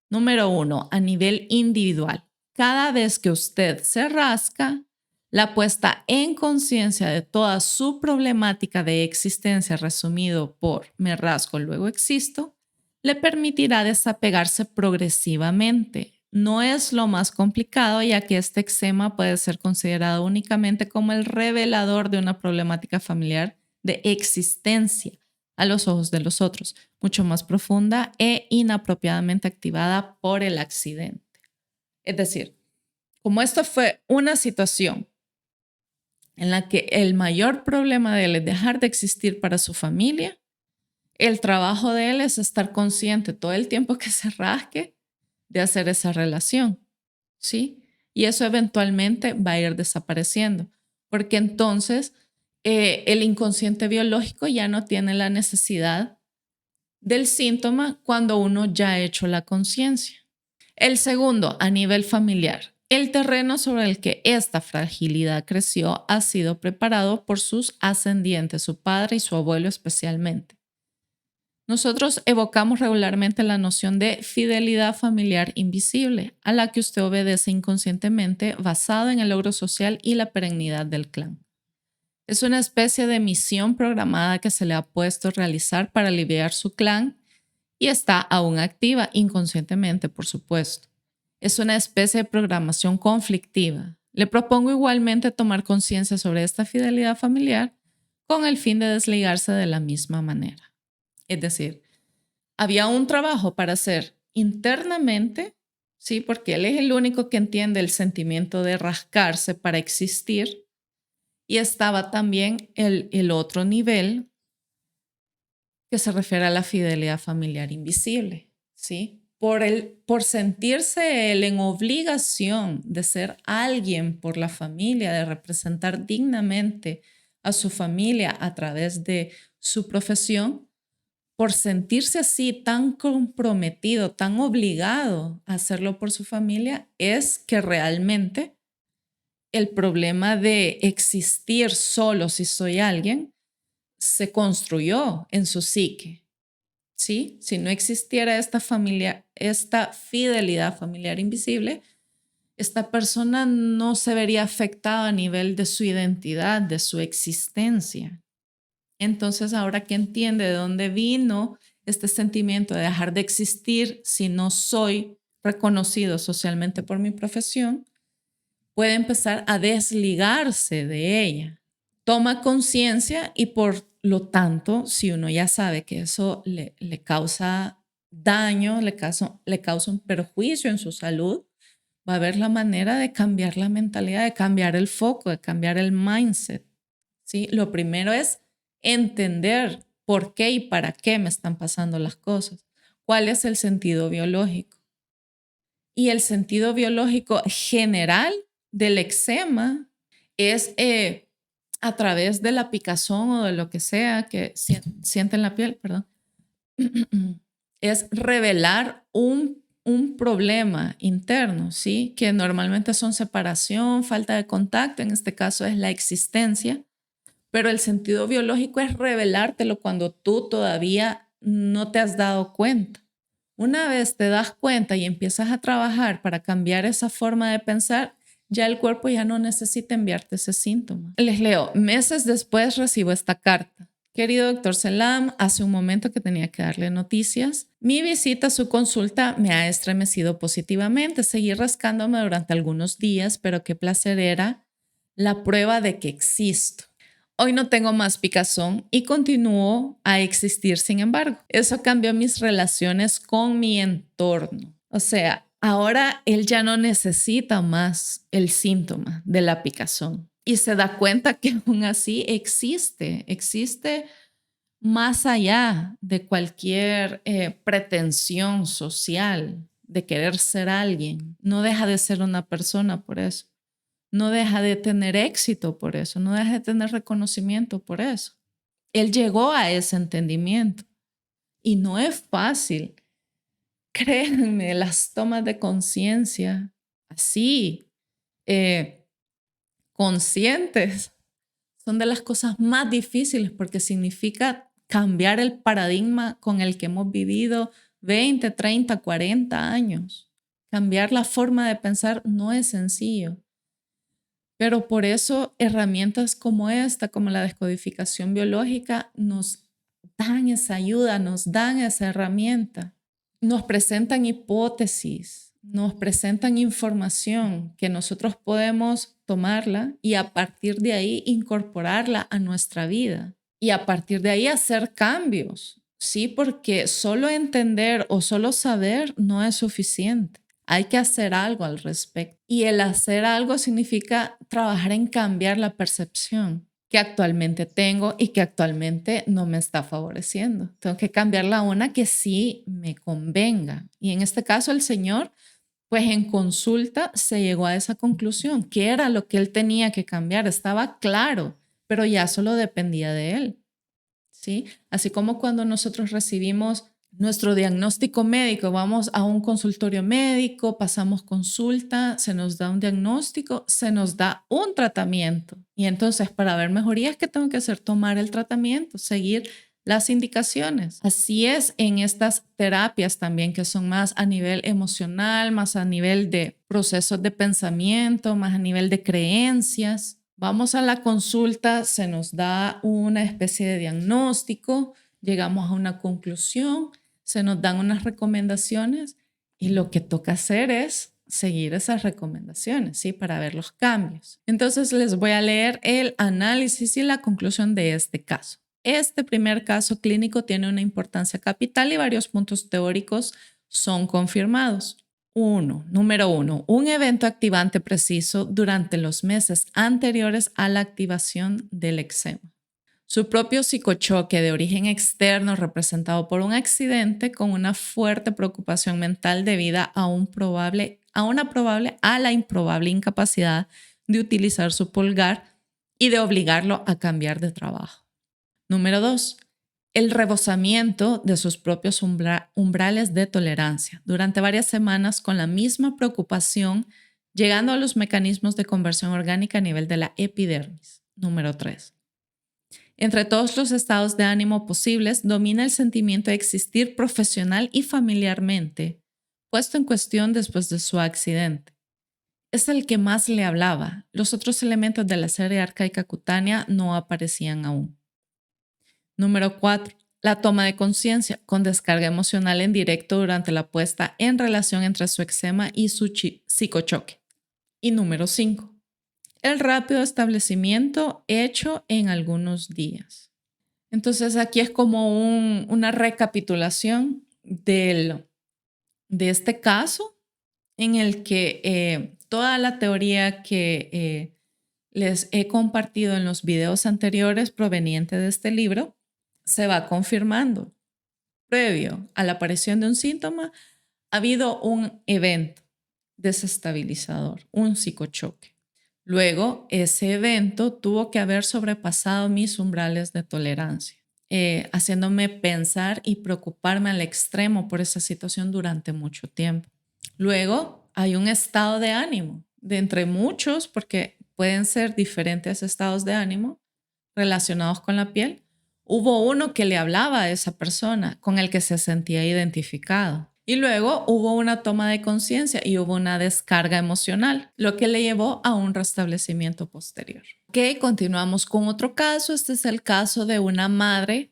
Número 1, a nivel individual. Cada vez que usted se rasca, la puesta en conciencia de toda su problemática de existencia, resumido por me rasco, luego existo, le permitirá desapegarse progresivamente. No es lo más complicado, ya que este eczema puede ser considerado únicamente como el revelador de una problemática familiar de existencia a los ojos de los otros, mucho más profunda e inapropiadamente activada por el accidente. Es decir, como esto fue una situación en la que el mayor problema de él es dejar de existir para su familia, el trabajo de él es estar consciente todo el tiempo que se rasque de hacer esa relación, ¿sí? Y eso eventualmente va a ir desapareciendo, porque entonces el inconsciente biológico ya no tiene la necesidad del síntoma cuando uno ya ha hecho la conciencia. El segundo, a nivel familiar. El terreno sobre el que esta fragilidad creció ha sido preparado por sus ascendientes, su padre y su abuelo especialmente. Nosotros evocamos regularmente la noción de fidelidad familiar invisible, a la que usted obedece inconscientemente basado en el logro social y la perennidad del clan. Es una especie de misión programada que se le ha puesto a realizar para aliviar su clan y está aún activa inconscientemente, por supuesto. Es una especie de programación conflictiva. Le propongo igualmente tomar conciencia sobre esta fidelidad familiar con el fin de desligarse de la misma manera. Es decir, había un trabajo para hacer internamente, ¿sí? Porque él es el único que entiende el sentimiento de rascarse para existir. Y estaba también el otro nivel que se refiere a la fidelidad familiar invisible, ¿sí? Por sentirse él en obligación de ser alguien por la familia, de representar dignamente a su familia a través de su profesión, por sentirse así tan comprometido, tan obligado a hacerlo por su familia, es que realmente el problema de existir solo si soy alguien se construyó en su psique, ¿sí? Si no existiera esta familia, esta fidelidad familiar invisible, esta persona no se vería afectada a nivel de su identidad, de su existencia. Entonces, ahora que entiende de dónde vino este sentimiento de dejar de existir si no soy reconocido socialmente por mi profesión, puede empezar a desligarse de ella. Toma conciencia y por lo tanto, si uno ya sabe que eso le causa daño, le causa un perjuicio en su salud, va a haber la manera de cambiar la mentalidad, de cambiar el foco, de cambiar el mindset, ¿sí? Lo primero es entender por qué y para qué me están pasando las cosas. ¿Cuál es el sentido biológico? Y el sentido biológico general del eczema es a través de la picazón o de lo que sea que siente en la piel, perdón, es revelar un problema interno, ¿sí? Que normalmente son separación, falta de contacto, en este caso es la existencia, pero el sentido biológico es revelártelo cuando tú todavía no te has dado cuenta. Una vez te das cuenta y empiezas a trabajar para cambiar esa forma de pensar, ya el cuerpo ya no necesita enviarte ese síntoma. Les leo, meses después recibo esta carta. Querido doctor Selam, hace un momento que tenía que darle noticias. Mi visita a su consulta me ha estremecido positivamente. Seguí rascándome durante algunos días, pero qué placer era la prueba de que existo. Hoy no tengo más picazón y continúo a existir, sin embargo. Eso cambió mis relaciones con mi entorno. O sea, ahora él ya no necesita más el síntoma de la picazón y se da cuenta que aún así existe más allá de cualquier pretensión social de querer ser alguien. No deja de ser una persona por eso. No deja de tener éxito por eso, no deja de tener reconocimiento por eso. Él llegó a ese entendimiento y no es fácil. Créanme, las tomas de conciencia así, conscientes, son de las cosas más difíciles porque significa cambiar el paradigma con el que hemos vivido 20, 30, 40 años. Cambiar la forma de pensar no es sencillo. Pero por eso herramientas como esta, como la descodificación biológica, nos dan esa ayuda, nos dan esa herramienta. Nos presentan hipótesis, nos presentan información que nosotros podemos tomarla y a partir de ahí incorporarla a nuestra vida y a partir de ahí hacer cambios, ¿sí? Porque solo entender o solo saber no es suficiente. Hay que hacer algo al respecto. Y el hacer algo significa trabajar en cambiar la percepción que actualmente tengo y que actualmente no me está favoreciendo. Tengo que cambiarla a una que sí me convenga. Y en este caso el Señor, pues en consulta se llegó a esa conclusión. ¿Qué era lo que él tenía que cambiar? Estaba claro, pero ya solo dependía de él. ¿Sí? Así como cuando nosotros recibimos nuestro diagnóstico médico, vamos a un consultorio médico, pasamos consulta, se nos da un diagnóstico, se nos da un tratamiento. Y entonces para ver mejorías, ¿qué tengo que hacer? Tomar el tratamiento, seguir las indicaciones. Así es en estas terapias también que son más a nivel emocional, más a nivel de procesos de pensamiento, más a nivel de creencias. Vamos a la consulta, se nos da una especie de diagnóstico, llegamos a una conclusión, se nos dan unas recomendaciones y lo que toca hacer es seguir esas recomendaciones, ¿sí? Para ver los cambios. Entonces les voy a leer el análisis y la conclusión de este caso. Este primer caso clínico tiene una importancia capital y varios puntos teóricos son confirmados. Número uno, un evento activante preciso durante los meses anteriores a la activación del eczema. Su propio psicochoque de origen externo representado por un accidente con una fuerte preocupación mental debida a la improbable incapacidad de utilizar su pulgar y de obligarlo a cambiar de trabajo. Número 2. El rebosamiento de sus propios umbrales de tolerancia durante varias semanas con la misma preocupación, llegando a los mecanismos de conversión orgánica a nivel de la epidermis. Número 3. Entre todos los estados de ánimo posibles, domina el sentimiento de existir profesional y familiarmente, puesto en cuestión después de su accidente. Es el que más le hablaba. Los otros elementos de la serie arcaica cutánea no aparecían aún. Número 4. La toma de conciencia con descarga emocional en directo durante la puesta en relación entre su eczema y su psicochoque. Y número 5. El rápido establecimiento hecho en algunos días. Entonces aquí es como una recapitulación de este caso en el que toda la teoría que les he compartido en los videos anteriores proveniente de este libro se va confirmando. Previo a la aparición de un síntoma, ha habido un evento desestabilizador, un psicochoque. Luego, ese evento tuvo que haber sobrepasado mis umbrales de tolerancia, haciéndome pensar y preocuparme al extremo por esa situación durante mucho tiempo. Luego, hay un estado de ánimo, de entre muchos, porque pueden ser diferentes estados de ánimo relacionados con la piel. Hubo uno que le hablaba a esa persona, con el que se sentía identificado. Y luego hubo una toma de conciencia y hubo una descarga emocional, lo que le llevó a un restablecimiento posterior. Ok, continuamos con otro caso. Este es el caso de una madre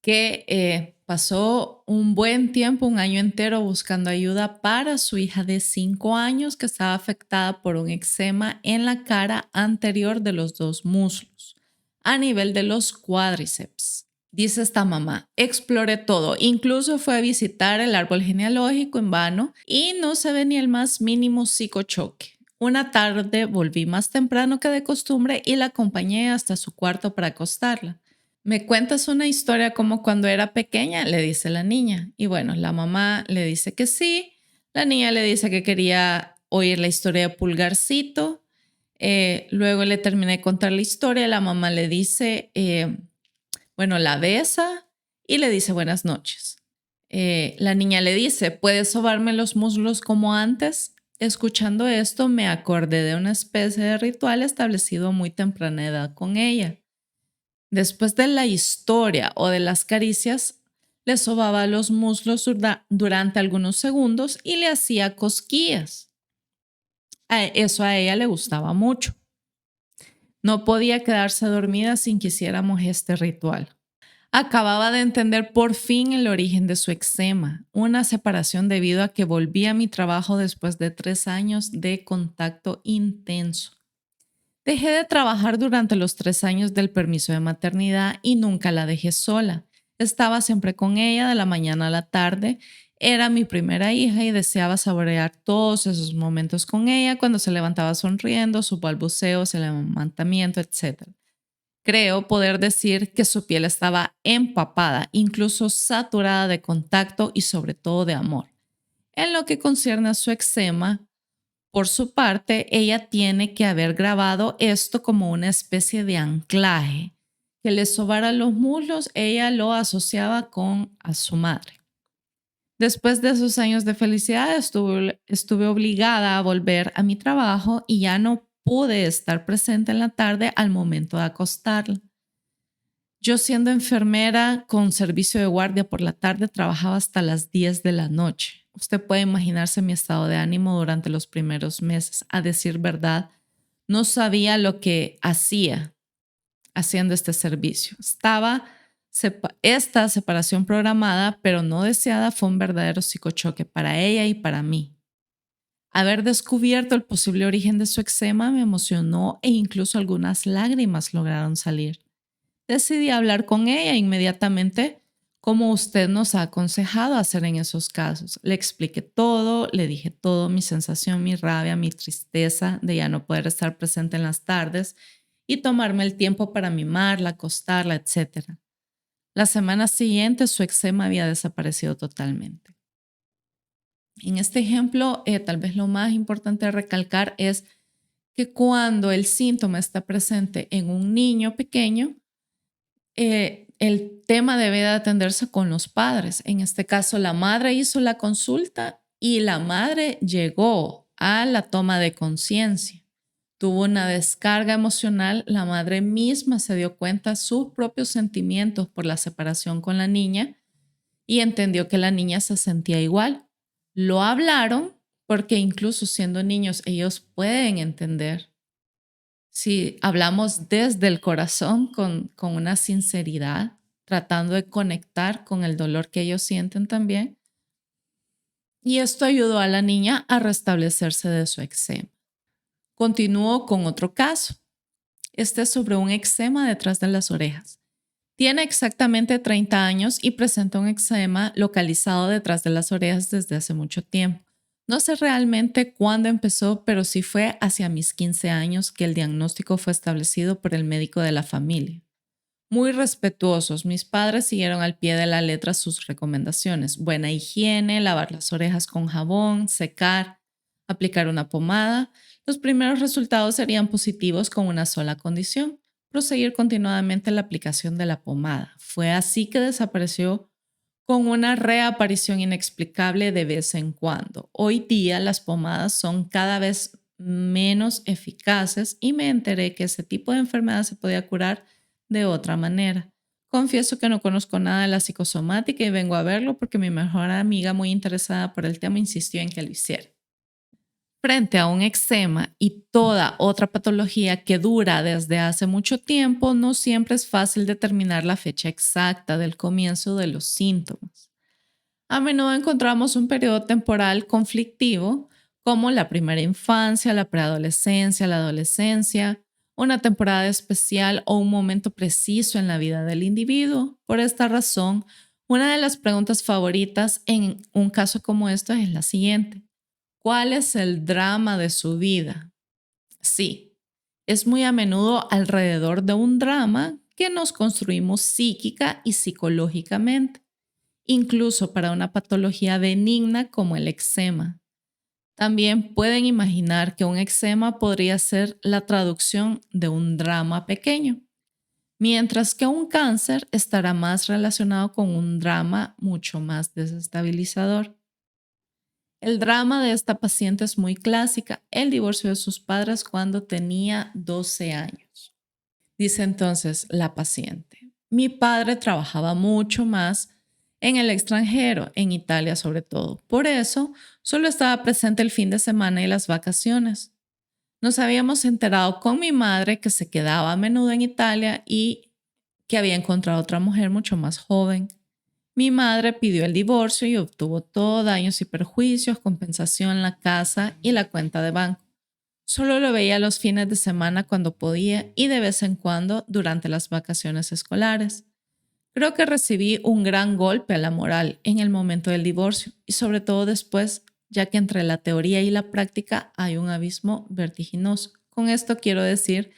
que pasó un buen tiempo, un año entero, buscando ayuda para su hija de 5 años que estaba afectada por un eczema en la cara anterior de los dos muslos, a nivel de los cuádriceps. Dice esta mamá, exploré todo, incluso fue a visitar el árbol genealógico en vano y no se ve ni el más mínimo psicochoque. Una tarde volví más temprano que de costumbre y la acompañé hasta su cuarto para acostarla. ¿Me cuentas una historia como cuando era pequeña?, le dice la niña. Y bueno, la mamá le dice que sí. La niña le dice que quería oír la historia de Pulgarcito. Luego le terminé de contar la historia. La mamá le dice, bueno, la besa y le dice buenas noches. La niña le dice, ¿puedes sobarme los muslos como antes? Escuchando esto, me acordé de una especie de ritual establecido a muy temprana edad con ella. Después de la historia o de las caricias, le sobaba los muslos durante algunos segundos y le hacía cosquillas. Eso a ella le gustaba mucho. No podía quedarse dormida sin que hiciéramos este ritual. Acababa de entender por fin el origen de su eczema, una separación debido a que volví a mi trabajo después de 3 años de contacto intenso. Dejé de trabajar durante los 3 años del permiso de maternidad y nunca la dejé sola. Estaba siempre con ella de la mañana a la tarde. Era mi primera hija y deseaba saborear todos esos momentos con ella cuando se levantaba sonriendo, sus balbuceos, el amamantamiento, etc. Creo poder decir que su piel estaba empapada, incluso saturada de contacto y sobre todo de amor. En lo que concierne a su eczema, por su parte, ella tiene que haber grabado esto como una especie de anclaje. Que le sobara los muslos, ella lo asociaba con a su madre. Después de esos años de felicidad, estuve obligada a volver a mi trabajo y ya no pude estar presente en la tarde al momento de acostarla. Yo, siendo enfermera con servicio de guardia por la tarde, trabajaba hasta las 10 de la noche. Usted puede imaginarse mi estado de ánimo durante los primeros meses. A decir verdad, no sabía lo que hacía haciendo este servicio. Esta separación programada, pero no deseada, fue un verdadero psicochoque para ella y para mí. Haber descubierto el posible origen de su eczema me emocionó e incluso algunas lágrimas lograron salir. Decidí hablar con ella inmediatamente, como usted nos ha aconsejado hacer en esos casos. Le expliqué todo, le dije todo, mi sensación, mi rabia, mi tristeza de ya no poder estar presente en las tardes y tomarme el tiempo para mimarla, acostarla, etc. La semana siguiente su eczema había desaparecido totalmente. En este ejemplo, tal vez lo más importante de recalcar es que cuando el síntoma está presente en un niño pequeño, el tema debe de atenderse con los padres. En este caso, la madre hizo la consulta y la madre llegó a la toma de conciencia. Tuvo una descarga emocional. La madre misma se dio cuenta de sus propios sentimientos por la separación con la niña y entendió que la niña se sentía igual. Lo hablaron porque incluso siendo niños ellos pueden entender. Si hablamos desde el corazón con una sinceridad, tratando de conectar con el dolor que ellos sienten también. Y esto ayudó a la niña a restablecerse de su eczema. Continúo con otro caso. Este es sobre un eczema detrás de las orejas. Tiene exactamente 30 años y presenta un eczema localizado detrás de las orejas desde hace mucho tiempo. No sé realmente cuándo empezó, pero sí fue hacia mis 15 años que el diagnóstico fue establecido por el médico de la familia. Muy respetuosos, mis padres siguieron al pie de la letra sus recomendaciones. Buena higiene, lavar las orejas con jabón, secar, aplicar una pomada. Los primeros resultados serían positivos con una sola condición: proseguir continuadamente la aplicación de la pomada. Fue así que desapareció con una reaparición inexplicable de vez en cuando. Hoy día las pomadas son cada vez menos eficaces y me enteré que ese tipo de enfermedad se podía curar de otra manera. Confieso que no conozco nada de la psicosomática y vengo a verlo porque mi mejor amiga, muy interesada por el tema, insistió en que lo hiciera. Frente a un eczema y toda otra patología que dura desde hace mucho tiempo, no siempre es fácil determinar la fecha exacta del comienzo de los síntomas. A menudo encontramos un periodo temporal conflictivo, como la primera infancia, la preadolescencia, la adolescencia, una temporada especial o un momento preciso en la vida del individuo. Por esta razón, una de las preguntas favoritas en un caso como esto es la siguiente: ¿cuál es el drama de su vida? Sí, es muy a menudo alrededor de un drama que nos construimos psíquica y psicológicamente, incluso para una patología benigna como el eczema. También pueden imaginar que un eczema podría ser la traducción de un drama pequeño, mientras que un cáncer estará más relacionado con un drama mucho más desestabilizador. El drama de esta paciente es muy clásica: el divorcio de sus padres cuando tenía 12 años. Dice entonces la paciente: mi padre trabajaba mucho más en el extranjero, en Italia sobre todo. Por eso, solo estaba presente el fin de semana y las vacaciones. Nos habíamos enterado con mi madre que se quedaba a menudo en Italia y que había encontrado otra mujer mucho más joven. Mi madre pidió el divorcio y obtuvo todo daños y perjuicios, compensación, la casa y la cuenta de banco. Solo lo veía los fines de semana cuando podía y de vez en cuando durante las vacaciones escolares. Creo que recibí un gran golpe a la moral en el momento del divorcio y sobre todo después, ya que entre la teoría y la práctica hay un abismo vertiginoso. Con esto quiero decir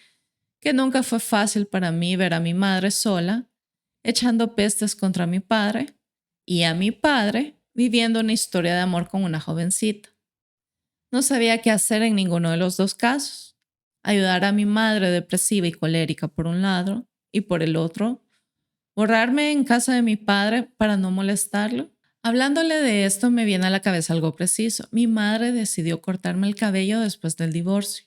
que nunca fue fácil para mí ver a mi madre sola, echando pestes contra mi padre, y a mi padre viviendo una historia de amor con una jovencita. No sabía qué hacer en ninguno de los dos casos: ayudar a mi madre depresiva y colérica por un lado y por el otro, borrarme en casa de mi padre para no molestarlo. Hablándole de esto me viene a la cabeza algo preciso: mi madre decidió cortarme el cabello después del divorcio.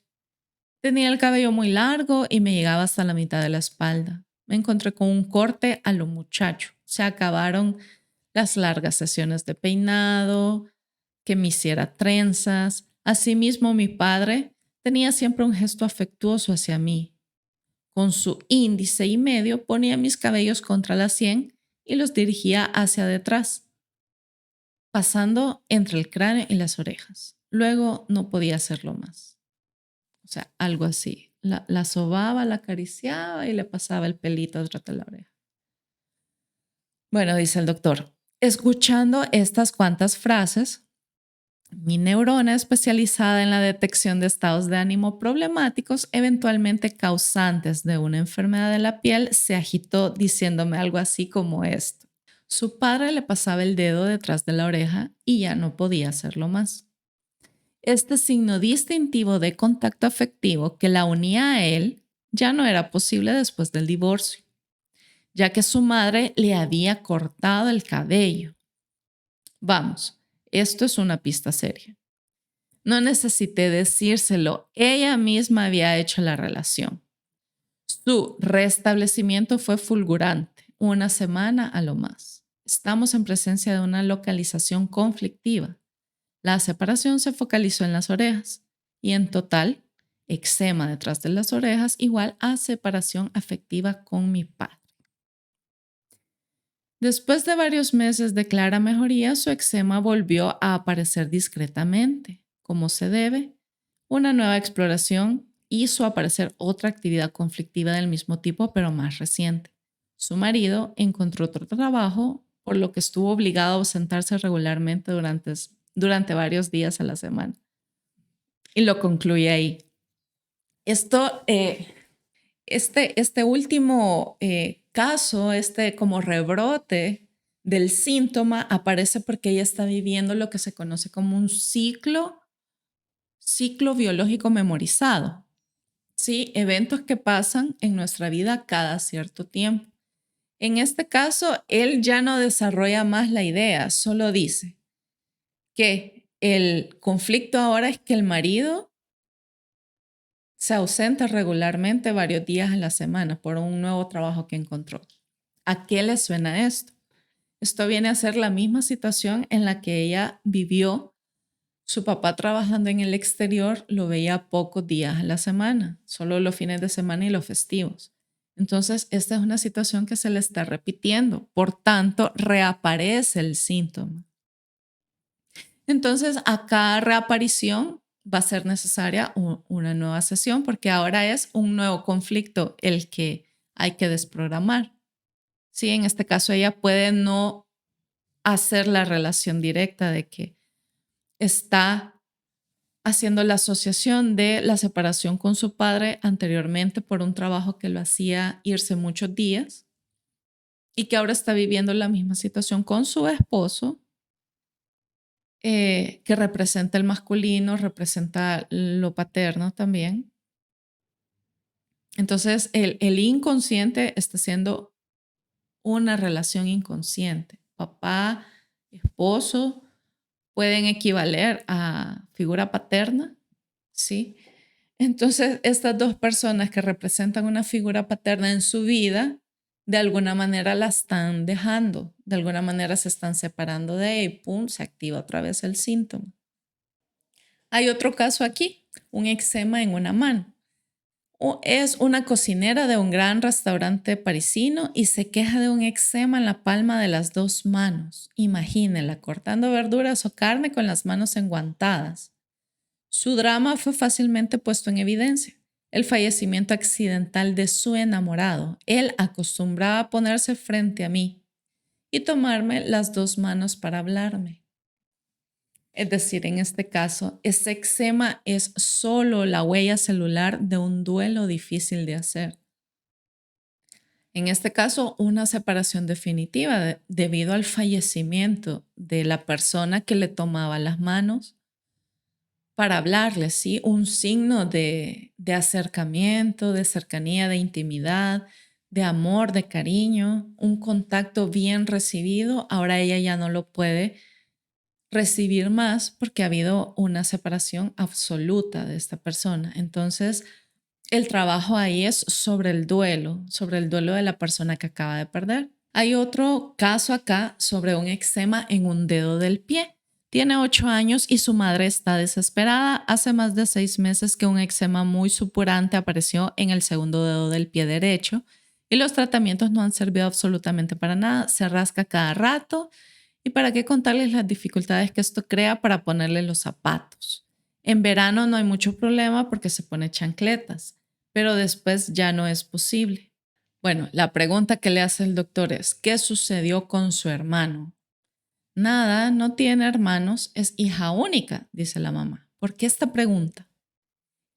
Tenía el cabello muy largo y me llegaba hasta la mitad de la espalda. Me encontré con un corte a lo muchacho. Se acabaron las largas sesiones de peinado, que me hiciera trenzas. Asimismo, mi padre tenía siempre un gesto afectuoso hacia mí. Con su índice y medio ponía mis cabellos contra la sien y los dirigía hacia detrás, pasando entre el cráneo y las orejas. Luego no podía hacerlo más. O sea, algo así. La sobaba, la acariciaba y le pasaba el pelito detrás de la oreja. Bueno, dice el doctor, escuchando estas cuantas frases, mi neurona especializada en la detección de estados de ánimo problemáticos, eventualmente causantes de una enfermedad de la piel, se agitó diciéndome algo así como esto: su padre le pasaba el dedo detrás de la oreja y ya no podía hacerlo más. Este signo distintivo de contacto afectivo que la unía a él ya no era posible después del divorcio, ya que su madre le había cortado el cabello. Vamos, esto es una pista seria. No necesité decírselo, ella misma había hecho la relación. Su restablecimiento fue fulgurante, una semana a lo más. Estamos en presencia de una localización conflictiva. La separación se focalizó en las orejas y en total, eczema detrás de las orejas igual a separación afectiva con mi padre. Después de varios meses de clara mejoría, su eczema volvió a aparecer discretamente, como se debe. Una nueva exploración hizo aparecer otra actividad conflictiva del mismo tipo, pero más reciente. Su marido encontró otro trabajo, por lo que estuvo obligado a ausentarse regularmente durante varios días a la semana. Y lo concluye ahí. Esto, este último caso, este como rebrote del síntoma, aparece porque ella está viviendo lo que se conoce como un ciclo ciclo biológico memorizado. Sí, eventos que pasan en nuestra vida cada cierto tiempo. En este caso, él ya no desarrolla más la idea, solo dice que el conflicto ahora es que el marido se ausenta regularmente varios días a la semana por un nuevo trabajo que encontró. ¿A qué le suena esto? Esto viene a ser la misma situación en la que ella vivió. Su papá trabajando en el exterior lo veía pocos días a la semana, solo los fines de semana y los festivos. Entonces, esta es una situación que se le está repitiendo. Por tanto, reaparece el síntoma. Entonces, a cada reaparición va a ser necesaria una nueva sesión porque ahora es un nuevo conflicto el que hay que desprogramar. Sí, en este caso ella puede no hacer la relación directa de que está haciendo la asociación de la separación con su padre anteriormente por un trabajo que lo hacía irse muchos días y que ahora está viviendo la misma situación con su esposo, que representa el masculino, representa lo paterno también. Entonces, el inconsciente está siendo una relación inconsciente. Papá, esposo pueden equivaler a figura paterna, ¿sí? Entonces, estas dos personas que representan una figura paterna en su vida, de alguna manera la están dejando, de alguna manera se están separando de ella y ¡pum! Se activa otra vez el síntoma. Hay otro caso aquí, un eczema en una mano. Es una cocinera de un gran restaurante parisino y se queja de un eczema en la palma de las dos manos. Imagínela cortando verduras o carne con las manos enguantadas. Su drama fue fácilmente puesto en evidencia. El fallecimiento accidental de su enamorado. Él acostumbraba a ponerse frente a mí y tomarme las dos manos para hablarme. Es decir, en este caso, ese eczema es solo la huella celular de un duelo difícil de hacer. En este caso, una separación definitiva debido al fallecimiento de la persona que le tomaba las manos para hablarle, ¿sí? Un signo de acercamiento, de cercanía, de intimidad, de amor, de cariño, un contacto bien recibido. Ahora ella ya no lo puede recibir más porque ha habido una separación absoluta de esta persona. Entonces, el trabajo ahí es sobre el duelo de la persona que acaba de perder. Hay otro caso acá sobre un eczema en un dedo del pie. Tiene 8 años y su madre está desesperada. Hace más de 6 meses que un eczema muy supurante apareció en el segundo dedo del pie derecho y los tratamientos no han servido absolutamente para nada. Se rasca cada rato. ¿Y para qué contarles las dificultades que esto crea para ponerle los zapatos? En verano no hay mucho problema porque se pone chancletas, pero después ya no es posible. Bueno, la pregunta que le hace el doctor es, ¿qué sucedió con su hermano? Nada, no tiene hermanos, es hija única, dice la mamá. ¿Por qué esta pregunta?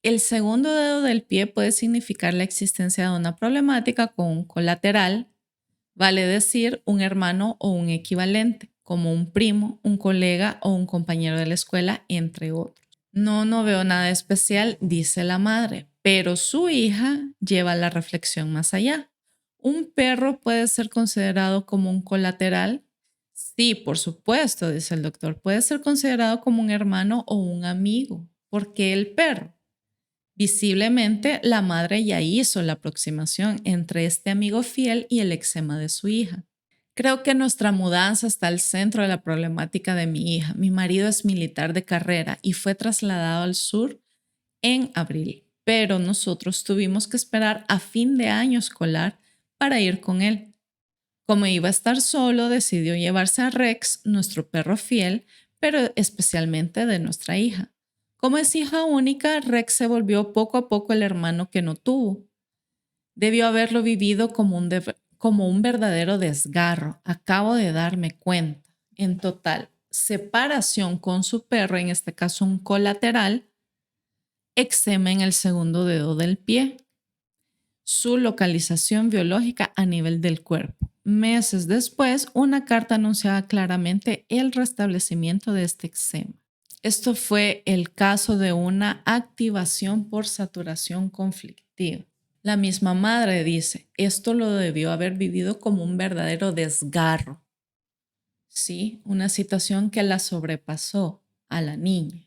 El segundo dedo del pie puede significar la existencia de una problemática con un colateral, vale decir, un hermano o un equivalente, como un primo, un colega o un compañero de la escuela, entre otros. No veo nada especial, dice la madre, pero su hija lleva la reflexión más allá. ¿Un perro puede ser considerado como un colateral? Sí, por supuesto, dice el doctor. Puede ser considerado como un hermano o un amigo. ¿Por qué el perro? Visiblemente, la madre ya hizo la aproximación entre este amigo fiel y el eczema de su hija. Creo que nuestra mudanza está al centro de la problemática de mi hija. Mi marido es militar de carrera y fue trasladado al sur en abril, pero nosotros tuvimos que esperar a fin de año escolar para ir con él. Como iba a estar solo, decidió llevarse a Rex, nuestro perro fiel, pero especialmente de nuestra hija. Como es hija única, Rex se volvió poco a poco el hermano que no tuvo. Debió haberlo vivido como un verdadero desgarro. Acabo de darme cuenta. En total, separación con su perro, en este caso un colateral, eczema en el segundo dedo del pie. Su localización biológica a nivel del cuerpo. Meses después, una carta anunciaba claramente el restablecimiento de este eczema. Esto fue el caso de una activación por saturación conflictiva. La misma madre dice, esto lo debió haber vivido como un verdadero desgarro. Sí, una situación que la sobrepasó a la niña.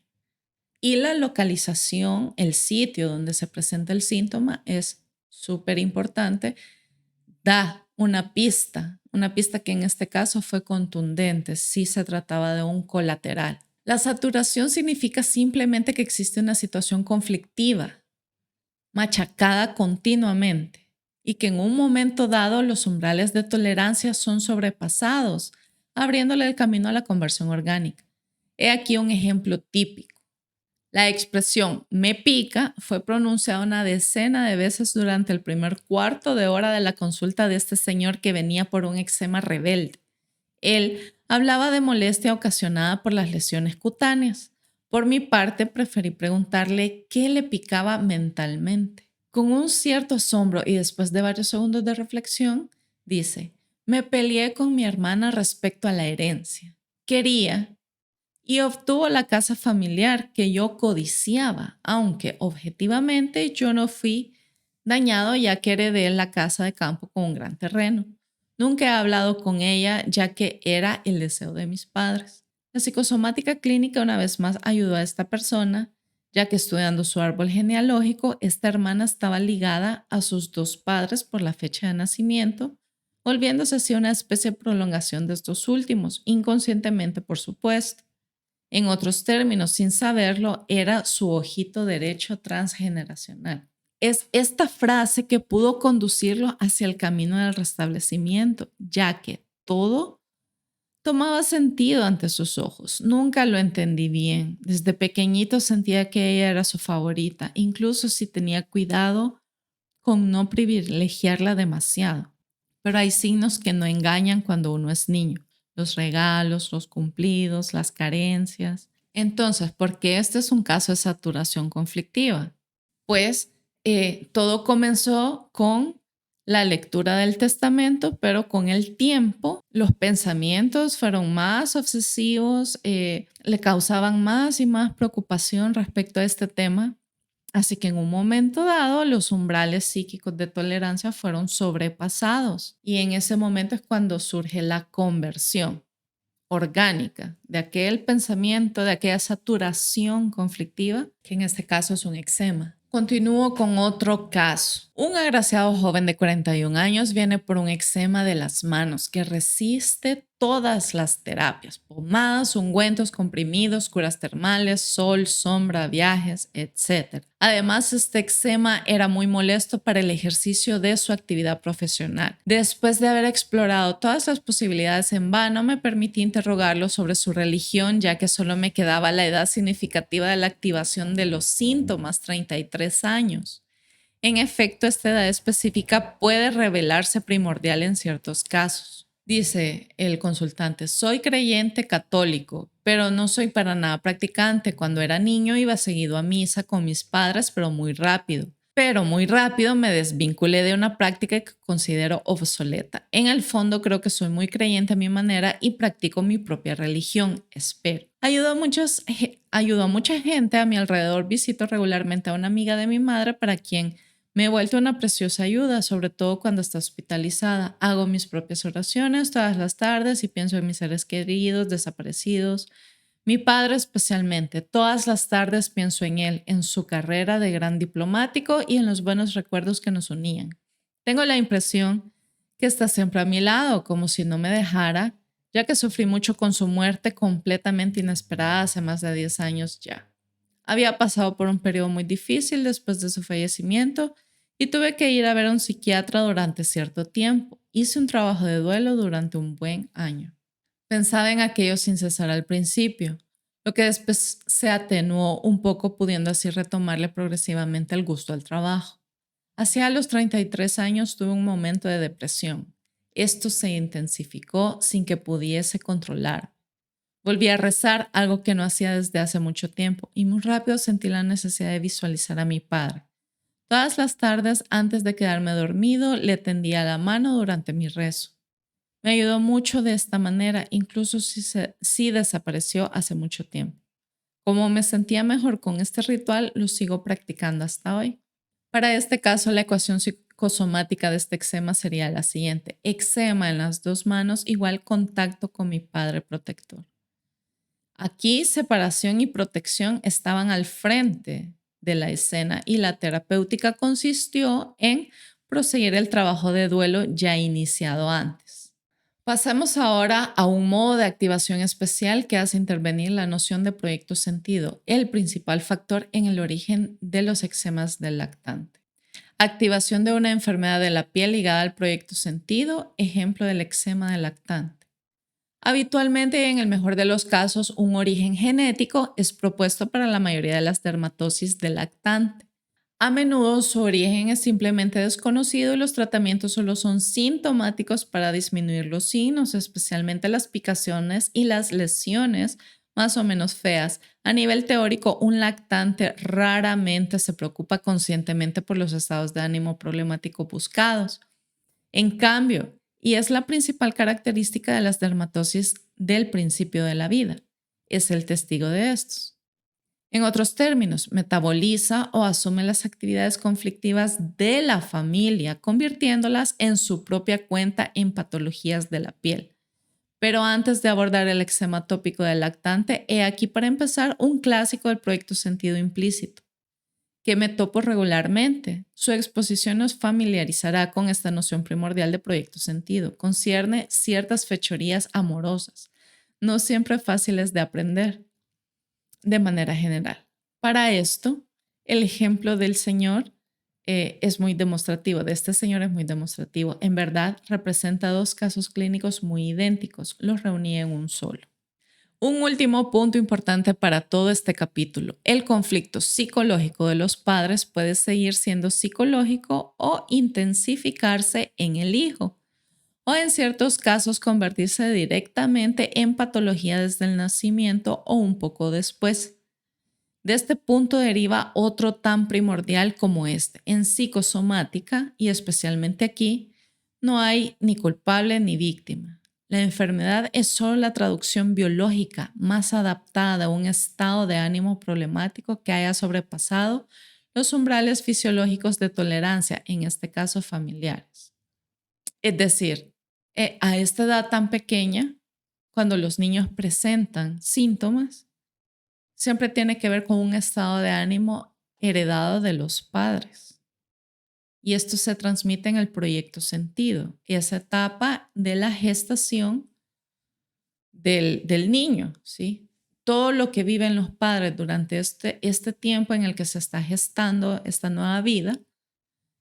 Y la localización, el sitio donde se presenta el síntoma es súper importante. Da una pista que en este caso fue contundente, si se trataba de un colateral. La saturación significa simplemente que existe una situación conflictiva, machacada continuamente, y que en un momento dado los umbrales de tolerancia son sobrepasados, abriéndole el camino a la conversión orgánica. He aquí un ejemplo típico. La expresión me pica fue pronunciada una decena de veces durante el primer cuarto de hora de la consulta de este señor que venía por un eczema rebelde. Él hablaba de molestia ocasionada por las lesiones cutáneas. Por mi parte, preferí preguntarle qué le picaba mentalmente. Con un cierto asombro y después de varios segundos de reflexión, dice, me peleé con mi hermana respecto a la herencia. Quería y obtuvo la casa familiar que yo codiciaba, aunque objetivamente yo no fui dañado ya que heredé la casa de campo con un gran terreno. Nunca he hablado con ella ya que era el deseo de mis padres. La psicosomática clínica una vez más ayudó a esta persona, ya que estudiando su árbol genealógico, esta hermana estaba ligada a sus dos padres por la fecha de nacimiento, volviéndose así una especie de prolongación de estos últimos, inconscientemente por supuesto. En otros términos, sin saberlo, era su ojito derecho transgeneracional. Es esta frase que pudo conducirlo hacia el camino del restablecimiento, ya que todo tomaba sentido ante sus ojos. Nunca lo entendí bien. Desde pequeñito sentía que ella era su favorita, incluso si tenía cuidado con no privilegiarla demasiado. Pero hay signos que no engañan cuando uno es niño. Los regalos, los cumplidos, las carencias. Entonces, ¿por qué este es un caso de saturación conflictiva? Pues todo comenzó con la lectura del testamento, pero con el tiempo los pensamientos fueron más obsesivos, le causaban más y más preocupación respecto a este tema. Así que en un momento dado los umbrales psíquicos de tolerancia fueron sobrepasados y en ese momento es cuando surge la conversión orgánica de aquel pensamiento, de aquella saturación conflictiva, que en este caso es un eczema. Continúo con otro caso. Un agraciado joven de 41 años viene por un eczema de las manos que resiste todas las terapias, pomadas, ungüentos, comprimidos, curas termales, sol, sombra, viajes, etc. Además, este eczema era muy molesto para el ejercicio de su actividad profesional. Después de haber explorado todas las posibilidades en vano, me permití interrogarlo sobre su religión, ya que solo me quedaba la edad significativa de la activación de los síntomas, 33 años. En efecto, esta edad específica puede revelarse primordial en ciertos casos. Dice el consultante, soy creyente católico, pero no soy para nada practicante. Cuando era niño iba seguido a misa con mis padres, pero muy rápido. Pero muy rápido me desvinculé de una práctica que considero obsoleta. En el fondo creo que soy muy creyente a mi manera y practico mi propia religión, espero. Ayudo a mucha gente a mi alrededor. Visito regularmente a una amiga de mi madre para quien me he vuelto una preciosa ayuda, sobre todo cuando está hospitalizada. Hago mis propias oraciones todas las tardes y pienso en mis seres queridos, desaparecidos. Mi padre especialmente. Todas las tardes pienso en él, en su carrera de gran diplomático y en los buenos recuerdos que nos unían. Tengo la impresión que está siempre a mi lado, como si no me dejara, ya que sufrí mucho con su muerte completamente inesperada hace más de 10 años ya. Había pasado por un periodo muy difícil después de su fallecimiento y tuve que ir a ver a un psiquiatra durante cierto tiempo. Hice un trabajo de duelo durante un buen año. Pensaba en aquello sin cesar al principio, lo que después se atenuó un poco, pudiendo así retomarle progresivamente el gusto al trabajo. Hacia los 33 años tuve un momento de depresión. Esto se intensificó sin que pudiese controlar. Volví a rezar, algo que no hacía desde hace mucho tiempo, y muy rápido sentí la necesidad de visualizar a mi padre. Todas las tardes, antes de quedarme dormido, le tendía la mano durante mi rezo. Me ayudó mucho de esta manera, incluso si desapareció hace mucho tiempo. Como me sentía mejor con este ritual, lo sigo practicando hasta hoy. Para este caso, la ecuación psicosomática de este eczema sería la siguiente. Eczema en las dos manos igual contacto con mi padre protector. Aquí separación y protección estaban al frente de la escena y la terapéutica consistió en proseguir el trabajo de duelo ya iniciado antes. Pasemos ahora a un modo de activación especial que hace intervenir la noción de proyecto sentido, el principal factor en el origen de los eczemas del lactante. Activación de una enfermedad de la piel ligada al proyecto sentido, ejemplo del eczema del lactante. Habitualmente y en el mejor de los casos, un origen genético es propuesto para la mayoría de las dermatosis del lactante. A menudo su origen es simplemente desconocido y los tratamientos solo son sintomáticos para disminuir los signos, especialmente las picaciones y las lesiones más o menos feas. A nivel teórico, un lactante raramente se preocupa conscientemente por los estados de ánimo problemático buscados. En cambio, y es la principal característica de las dermatosis del principio de la vida, es el testigo de estos. En otros términos, metaboliza o asume las actividades conflictivas de la familia, convirtiéndolas en su propia cuenta en patologías de la piel. Pero antes de abordar el eczema tópico del lactante, he aquí para empezar un clásico del proyecto sentido implícito, que me topo regularmente. Su exposición nos familiarizará con esta noción primordial de proyecto sentido. Concierne ciertas fechorías amorosas, no siempre fáciles de aprender de manera general. Para esto, el ejemplo del Señor es muy demostrativo, de este Señor es muy demostrativo. En verdad, representa dos casos clínicos muy idénticos, los reuní en un solo. Un último punto importante para todo este capítulo. El conflicto psicológico de los padres puede seguir siendo psicológico o intensificarse en el hijo, o en ciertos casos convertirse directamente en patología desde el nacimiento o un poco después. De este punto deriva otro tan primordial como este. En psicosomática, y especialmente aquí, no hay ni culpable ni víctima. La enfermedad es solo la traducción biológica más adaptada a un estado de ánimo problemático que haya sobrepasado los umbrales fisiológicos de tolerancia, en este caso familiares. Es decir, a esta edad tan pequeña, cuando los niños presentan síntomas, siempre tiene que ver con un estado de ánimo heredado de los padres. Y esto se transmite en el proyecto sentido, esa etapa de la gestación del niño, ¿sí? Todo lo que viven los padres durante este tiempo en el que se está gestando esta nueva vida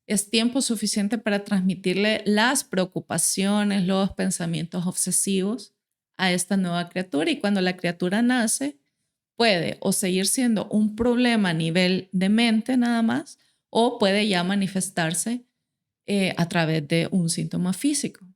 es tiempo suficiente para transmitirle las preocupaciones, los pensamientos obsesivos a esta nueva criatura. Y cuando la criatura nace, puede o seguir siendo un problema a nivel de mente nada más, o puede ya manifestarse a través de un síntoma físico.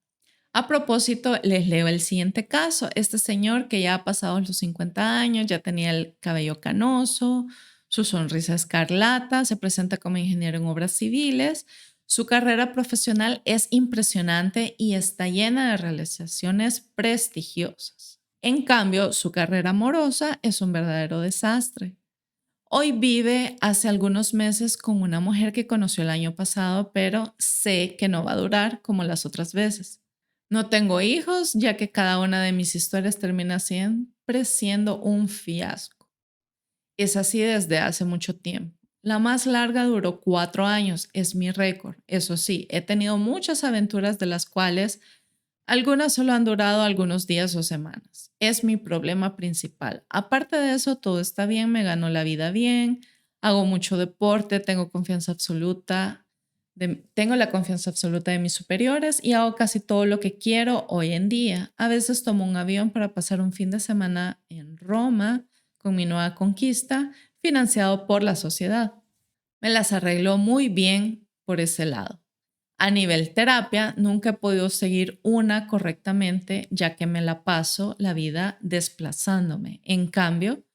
A propósito, les leo el siguiente caso. Este señor que ya ha pasado los 50 años, ya tenía el cabello canoso, su sonrisa escarlata, se presenta como ingeniero en obras civiles. Su carrera profesional es impresionante y está llena de realizaciones prestigiosas. En cambio, su carrera amorosa es un verdadero desastre. Hoy vive hace algunos meses con una mujer que conoció el año pasado, pero sé que no va a durar como las otras veces. No tengo hijos, ya que cada una de mis historias termina siempre siendo un fiasco. Es así desde hace mucho tiempo. La más larga duró 4 años, es mi récord. Eso sí, he tenido muchas aventuras de las cuales algunas solo han durado algunos días o semanas. Es mi problema principal. Aparte de eso, todo está bien, me gano la vida bien, hago mucho deporte, tengo la confianza absoluta de mis superiores y hago casi todo lo que quiero hoy en día. A veces tomo un avión para pasar un fin de semana en Roma con mi nueva conquista, financiado por la sociedad. Me las arregló muy bien por ese lado. A nivel terapia, nunca he podido seguir una correctamente, ya que me la paso la vida desplazándome. En cambio,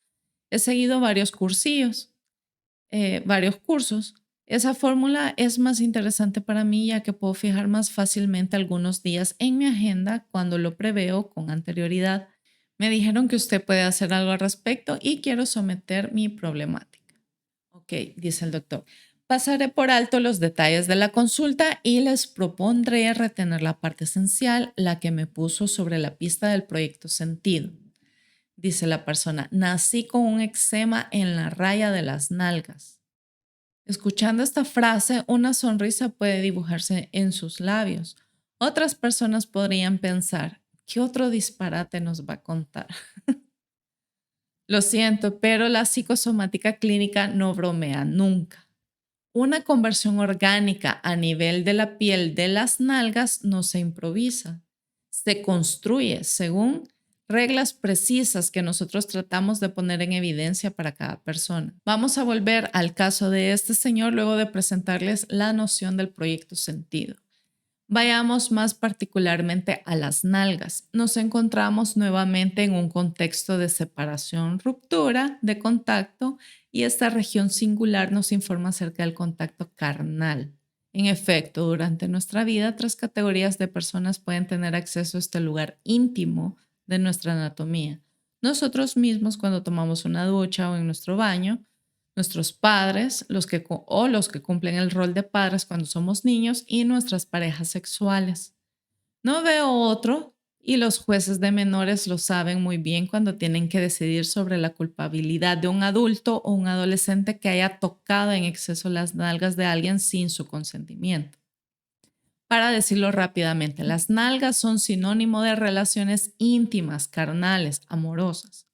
he seguido varios cursos. Esa fórmula es más interesante para mí, ya que puedo fijar más fácilmente algunos días en mi agenda cuando lo preveo con anterioridad. Me dijeron que usted puede hacer algo al respecto y quiero someter mi problemática. Ok, dice el doctor. Pasaré por alto los detalles de la consulta y les propondré retener la parte esencial, la que me puso sobre la pista del proyecto sentido. Dice la persona, nací con un eczema en la raya de las nalgas. Escuchando esta frase, una sonrisa puede dibujarse en sus labios. Otras personas podrían pensar, ¿qué otro disparate nos va a contar? Lo siento, pero la psicosomática clínica no bromea nunca. Una conversión orgánica a nivel de la piel de las nalgas no se improvisa, se construye según reglas precisas que nosotros tratamos de poner en evidencia para cada persona. Vamos a volver al caso de este señor luego de presentarles la noción del proyecto sentido. Vayamos más particularmente a las nalgas. Nos encontramos nuevamente en un contexto de separación, ruptura de contacto y esta región singular nos informa acerca del contacto carnal. En efecto, durante nuestra vida, 3 categorías de personas pueden tener acceso a este lugar íntimo de nuestra anatomía. Nosotros mismos cuando tomamos una ducha o en nuestro baño, nuestros padres, los que cumplen el rol de padres cuando somos niños y nuestras parejas sexuales. No veo otro y los jueces de menores lo saben muy bien cuando tienen que decidir sobre la culpabilidad de un adulto o un adolescente que haya tocado en exceso las nalgas de alguien sin su consentimiento. Para decirlo rápidamente, las nalgas son sinónimo de relaciones íntimas, carnales, amorosas.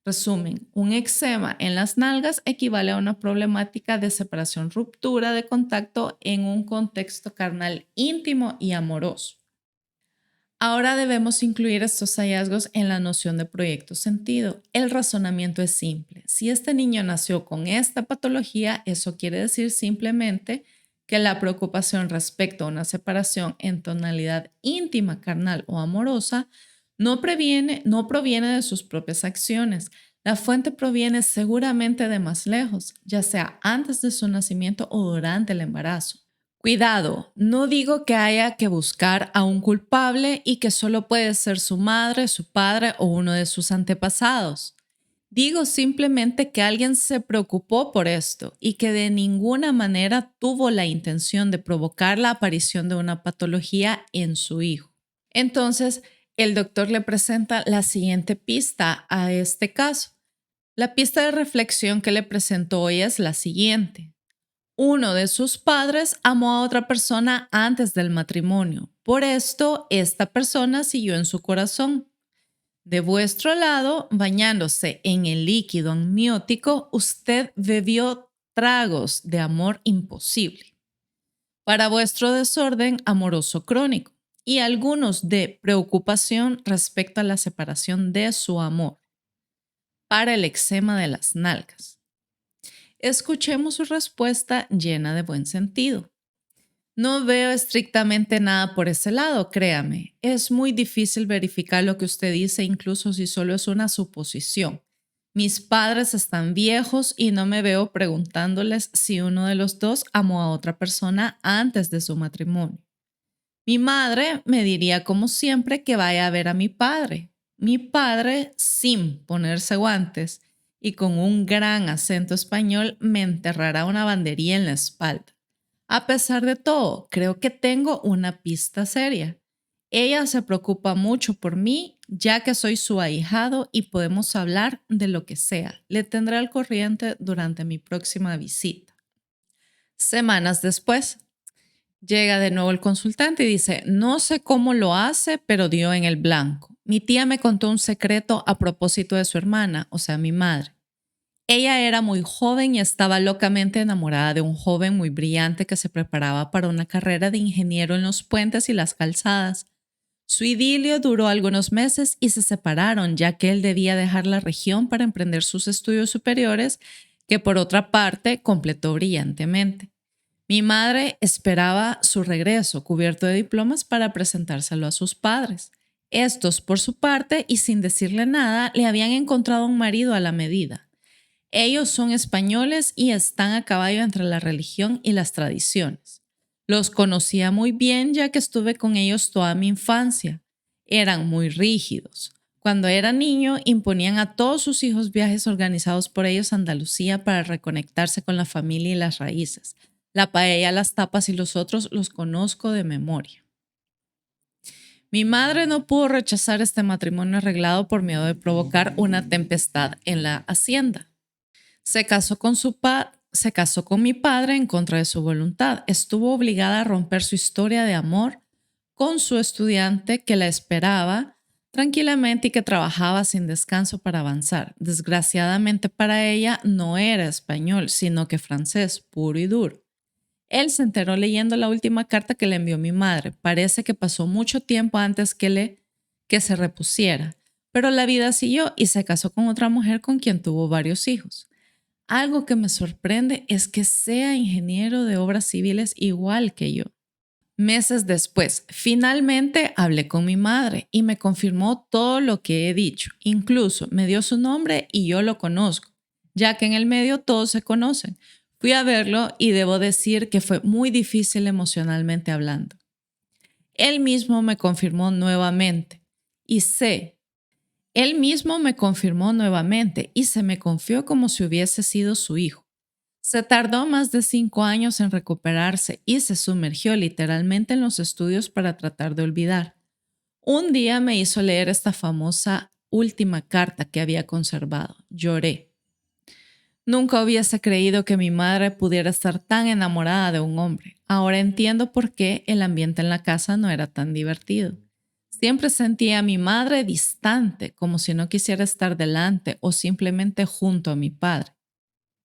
Resumen, un eczema en las nalgas equivale a una problemática de separación, ruptura de contacto en un contexto carnal íntimo y amoroso. Ahora debemos incluir estos hallazgos en la noción de proyecto sentido. El razonamiento es simple. Si este niño nació con esta patología, eso quiere decir simplemente que la preocupación respecto a una separación en tonalidad íntima, carnal o amorosa no proviene de sus propias acciones. La fuente proviene seguramente de más lejos, ya sea antes de su nacimiento o durante el embarazo. Cuidado, no digo que haya que buscar a un culpable y que solo puede ser su madre, su padre o uno de sus antepasados. Digo simplemente que alguien se preocupó por esto y que de ninguna manera tuvo la intención de provocar la aparición de una patología en su hijo. Entonces, el doctor le presenta la siguiente pista a este caso. La pista de reflexión que le presentó hoy es la siguiente. Uno de sus padres amó a otra persona antes del matrimonio. Por esto, esta persona siguió en su corazón. De vuestro lado, bañándose en el líquido amniótico, usted bebió tragos de amor imposible. Para vuestro desorden amoroso crónico y algunos de preocupación respecto a la separación de su amor. Para el eczema de las nalgas. Escuchemos su respuesta llena de buen sentido. No veo estrictamente nada por ese lado, créame. Es muy difícil verificar lo que usted dice, incluso si solo es una suposición. Mis padres están viejos y no me veo preguntándoles si uno de los dos amó a otra persona antes de su matrimonio. Mi madre me diría como siempre que vaya a ver a mi padre. Mi padre, sin ponerse guantes y con un gran acento español, me enterrará una bandería en la espalda. A pesar de todo, creo que tengo una pista seria. Ella se preocupa mucho por mí, ya que soy su ahijado y podemos hablar de lo que sea. Le tendré al corriente durante mi próxima visita. Semanas después, llega de nuevo el consultante y dice, no sé cómo lo hace, pero dio en el blanco. Mi tía me contó un secreto a propósito de su hermana, o sea, mi madre. Ella era muy joven y estaba locamente enamorada de un joven muy brillante que se preparaba para una carrera de ingeniero en los puentes y las calzadas. Su idilio duró algunos meses y se separaron, ya que él debía dejar la región para emprender sus estudios superiores, que por otra parte completó brillantemente. Mi madre esperaba su regreso cubierto de diplomas para presentárselo a sus padres. Estos, por su parte, y sin decirle nada, le habían encontrado un marido a la medida. Ellos son españoles y están a caballo entre la religión y las tradiciones. Los conocía muy bien ya que estuve con ellos toda mi infancia. Eran muy rígidos. Cuando era niño, imponían a todos sus hijos viajes organizados por ellos a Andalucía para reconectarse con la familia y las raíces. La paella, las tapas y los otros los conozco de memoria. Mi madre no pudo rechazar este matrimonio arreglado por miedo de provocar una tempestad en la hacienda. Se casó con mi padre en contra de su voluntad. Estuvo obligada a romper su historia de amor con su estudiante que la esperaba tranquilamente y que trabajaba sin descanso para avanzar. Desgraciadamente para ella no era español, sino que francés, puro y duro. Él se enteró leyendo la última carta que le envió mi madre. Parece que pasó mucho tiempo antes que se repusiera, pero la vida siguió y se casó con otra mujer con quien tuvo varios hijos. Algo que me sorprende es que sea ingeniero de obras civiles igual que yo. Meses después, finalmente hablé con mi madre y me confirmó todo lo que he dicho. Incluso me dio su nombre y yo lo conozco, ya que en el medio todos se conocen. Fui a verlo y debo decir que fue muy difícil emocionalmente hablando. Él mismo me confirmó nuevamente y se me confió como si hubiese sido su hijo. Se tardó más de 5 años en recuperarse y se sumergió literalmente en los estudios para tratar de olvidar. Un día me hizo leer esta famosa última carta que había conservado. Lloré. Nunca hubiese creído que mi madre pudiera estar tan enamorada de un hombre. Ahora entiendo por qué el ambiente en la casa no era tan divertido. Siempre sentía a mi madre distante, como si no quisiera estar delante o simplemente junto a mi padre.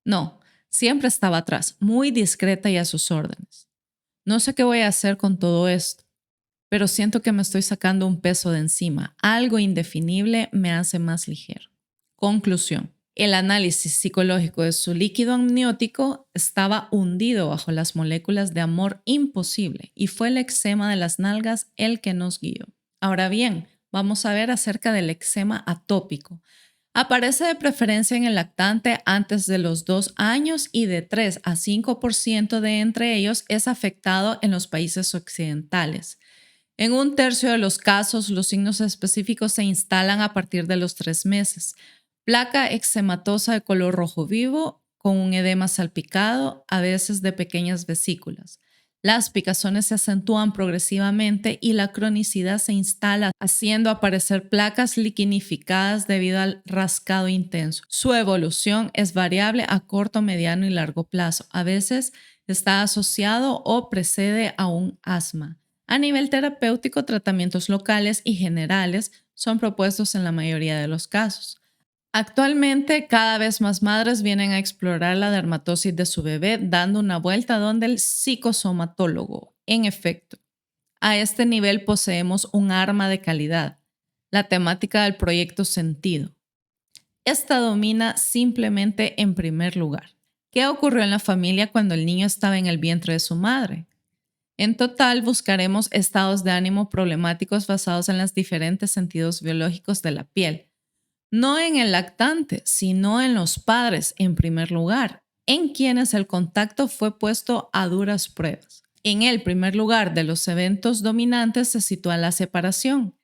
No, siempre estaba atrás, muy discreta y a sus órdenes. No sé qué voy a hacer con todo esto, pero siento que me estoy sacando un peso de encima. Algo indefinible me hace más ligero. Conclusión. El análisis psicológico de su líquido amniótico estaba hundido bajo las moléculas de amor imposible y fue el eczema de las nalgas el que nos guió. Ahora bien, vamos a ver acerca del eczema atópico. Aparece de preferencia en el lactante antes de los 2 años y de 3 a 5% de entre ellos es afectado en los países occidentales. En 1/3 de los casos, los signos específicos se instalan a partir de los 3 meses. Placa eczematosa de color rojo vivo con un edema salpicado, a veces de pequeñas vesículas. Las picazones se acentúan progresivamente y la cronicidad se instala, haciendo aparecer placas liquinificadas debido al rascado intenso. Su evolución es variable a corto, mediano y largo plazo. A veces está asociado o precede a un asma. A nivel terapéutico, tratamientos locales y generales son propuestos en la mayoría de los casos. Actualmente, cada vez más madres vienen a explorar la dermatosis de su bebé dando una vuelta donde el psicosomatólogo. En efecto, a este nivel poseemos un arma de calidad, la temática del proyecto Sentido. Esta domina simplemente en primer lugar. ¿Qué ocurrió en la familia cuando el niño estaba en el vientre de su madre? En total, buscaremos estados de ánimo problemáticos basados en los diferentes sentidos biológicos de la piel. No en el lactante, sino en los padres en primer lugar, en quienes el contacto fue puesto a duras pruebas. En el primer lugar de los eventos dominantes se sitúa la separación,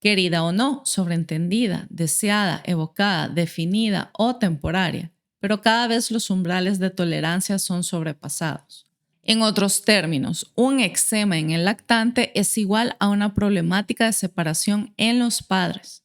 querida o no, sobreentendida, deseada, evocada, definida o temporaria, pero cada vez los umbrales de tolerancia son sobrepasados. En otros términos, un eczema en el lactante es igual a una problemática de separación en los padres.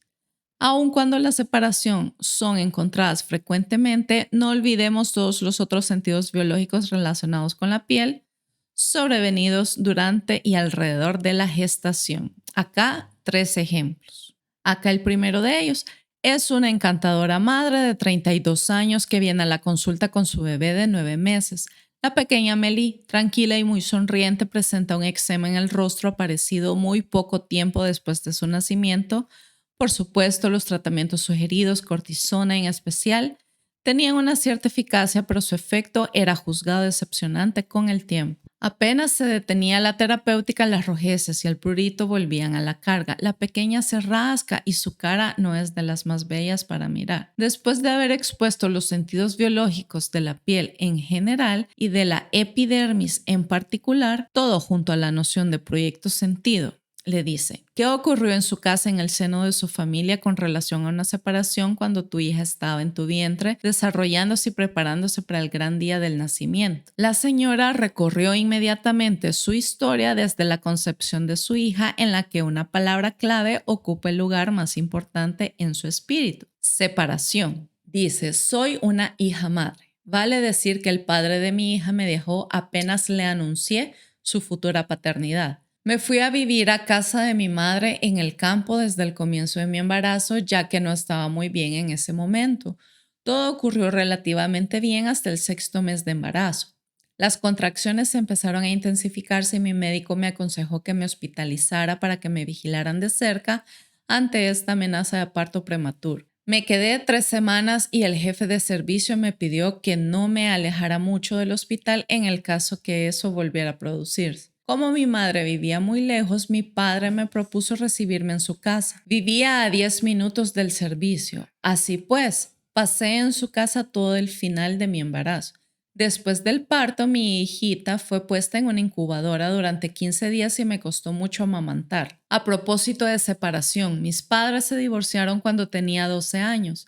Aun cuando la separación son encontradas frecuentemente, no olvidemos todos los otros sentidos biológicos relacionados con la piel, sobrevenidos durante y alrededor de la gestación. Acá 3 ejemplos. Acá el primero de ellos es una encantadora madre de 32 años que viene a la consulta con su bebé de 9 meses. La pequeña Meli, tranquila y muy sonriente, presenta un eczema en el rostro aparecido muy poco tiempo después de su nacimiento. Por supuesto, los tratamientos sugeridos, cortisona en especial, tenían una cierta eficacia, pero su efecto era juzgado decepcionante con el tiempo. Apenas se detenía la terapéutica, las rojeces y el prurito volvían a la carga. La pequeña se rasca y su cara no es de las más bellas para mirar. Después de haber expuesto los sentidos biológicos de la piel en general y de la epidermis en particular, todo junto a la noción de proyecto sentido Le dice, ¿qué ocurrió en su casa en el seno de su familia con relación a una separación cuando tu hija estaba en tu vientre, desarrollándose y preparándose para el gran día del nacimiento? La señora recorrió inmediatamente su historia desde la concepción de su hija, en la que una palabra clave ocupa el lugar más importante en su espíritu: separación. Dice, soy una hija madre. Vale decir que el padre de mi hija me dejó apenas le anuncié su futura paternidad. Me fui a vivir a casa de mi madre en el campo desde el comienzo de mi embarazo, ya que no estaba muy bien en ese momento. Todo ocurrió relativamente bien hasta el sexto mes de embarazo. Las contracciones empezaron a intensificarse y mi médico me aconsejó que me hospitalizara para que me vigilaran de cerca ante esta amenaza de parto prematuro. Me quedé 3 semanas y el jefe de servicio me pidió que no me alejara mucho del hospital en el caso que eso volviera a producirse. Como mi madre vivía muy lejos, mi padre me propuso recibirme en su casa. Vivía a 10 minutos del servicio. Así pues, pasé en su casa todo el final de mi embarazo. Después del parto, mi hijita fue puesta en una incubadora durante 15 días y me costó mucho amamantar. A propósito de separación, mis padres se divorciaron cuando tenía 12 años.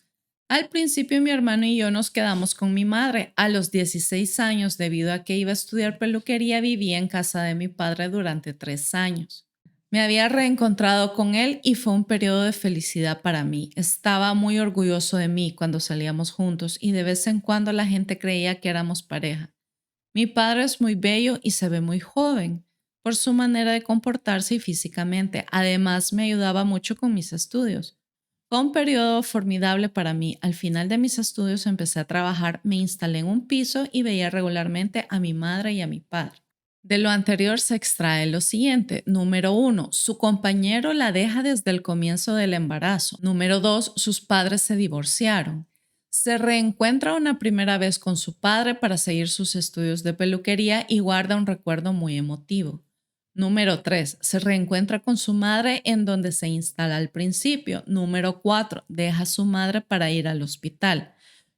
Al principio mi hermano y yo nos quedamos con mi madre. A los 16 años, debido a que iba a estudiar peluquería, vivía en casa de mi padre durante 3 años. Me había reencontrado con él y fue un periodo de felicidad para mí. Estaba muy orgulloso de mí cuando salíamos juntos y de vez en cuando la gente creía que éramos pareja. Mi padre es muy bello y se ve muy joven por su manera de comportarse y físicamente. Además, me ayudaba mucho con mis estudios. Fue un periodo formidable para mí. Al final de mis estudios empecé a trabajar, me instalé en un piso y veía regularmente a mi madre y a mi padre. De lo anterior se extrae lo siguiente. Número 1, su compañero la deja desde el comienzo del embarazo. Número 2, sus padres se divorciaron. Se reencuentra una primera vez con su padre para seguir sus estudios de peluquería y guarda un recuerdo muy emotivo. Número 3, se reencuentra con su madre en donde se instala al principio. Número 4, deja a su madre para ir al hospital.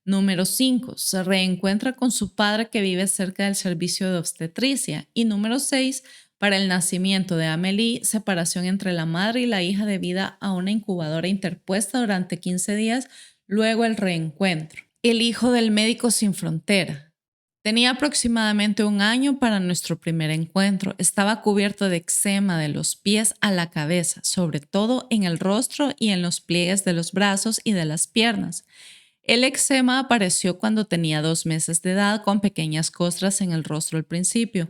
Número 5, se reencuentra con su padre que vive cerca del servicio de obstetricia. Y número 6, para el nacimiento de Amélie, separación entre la madre y la hija debida a una incubadora interpuesta durante 15 días, luego el reencuentro. El hijo del médico sin frontera. Tenía aproximadamente 1 año para nuestro primer encuentro. Estaba cubierto de eczema de los pies a la cabeza, sobre todo en el rostro y en los pliegues de los brazos y de las piernas. El eczema apareció cuando tenía 2 meses de edad, con pequeñas costras en el rostro al principio.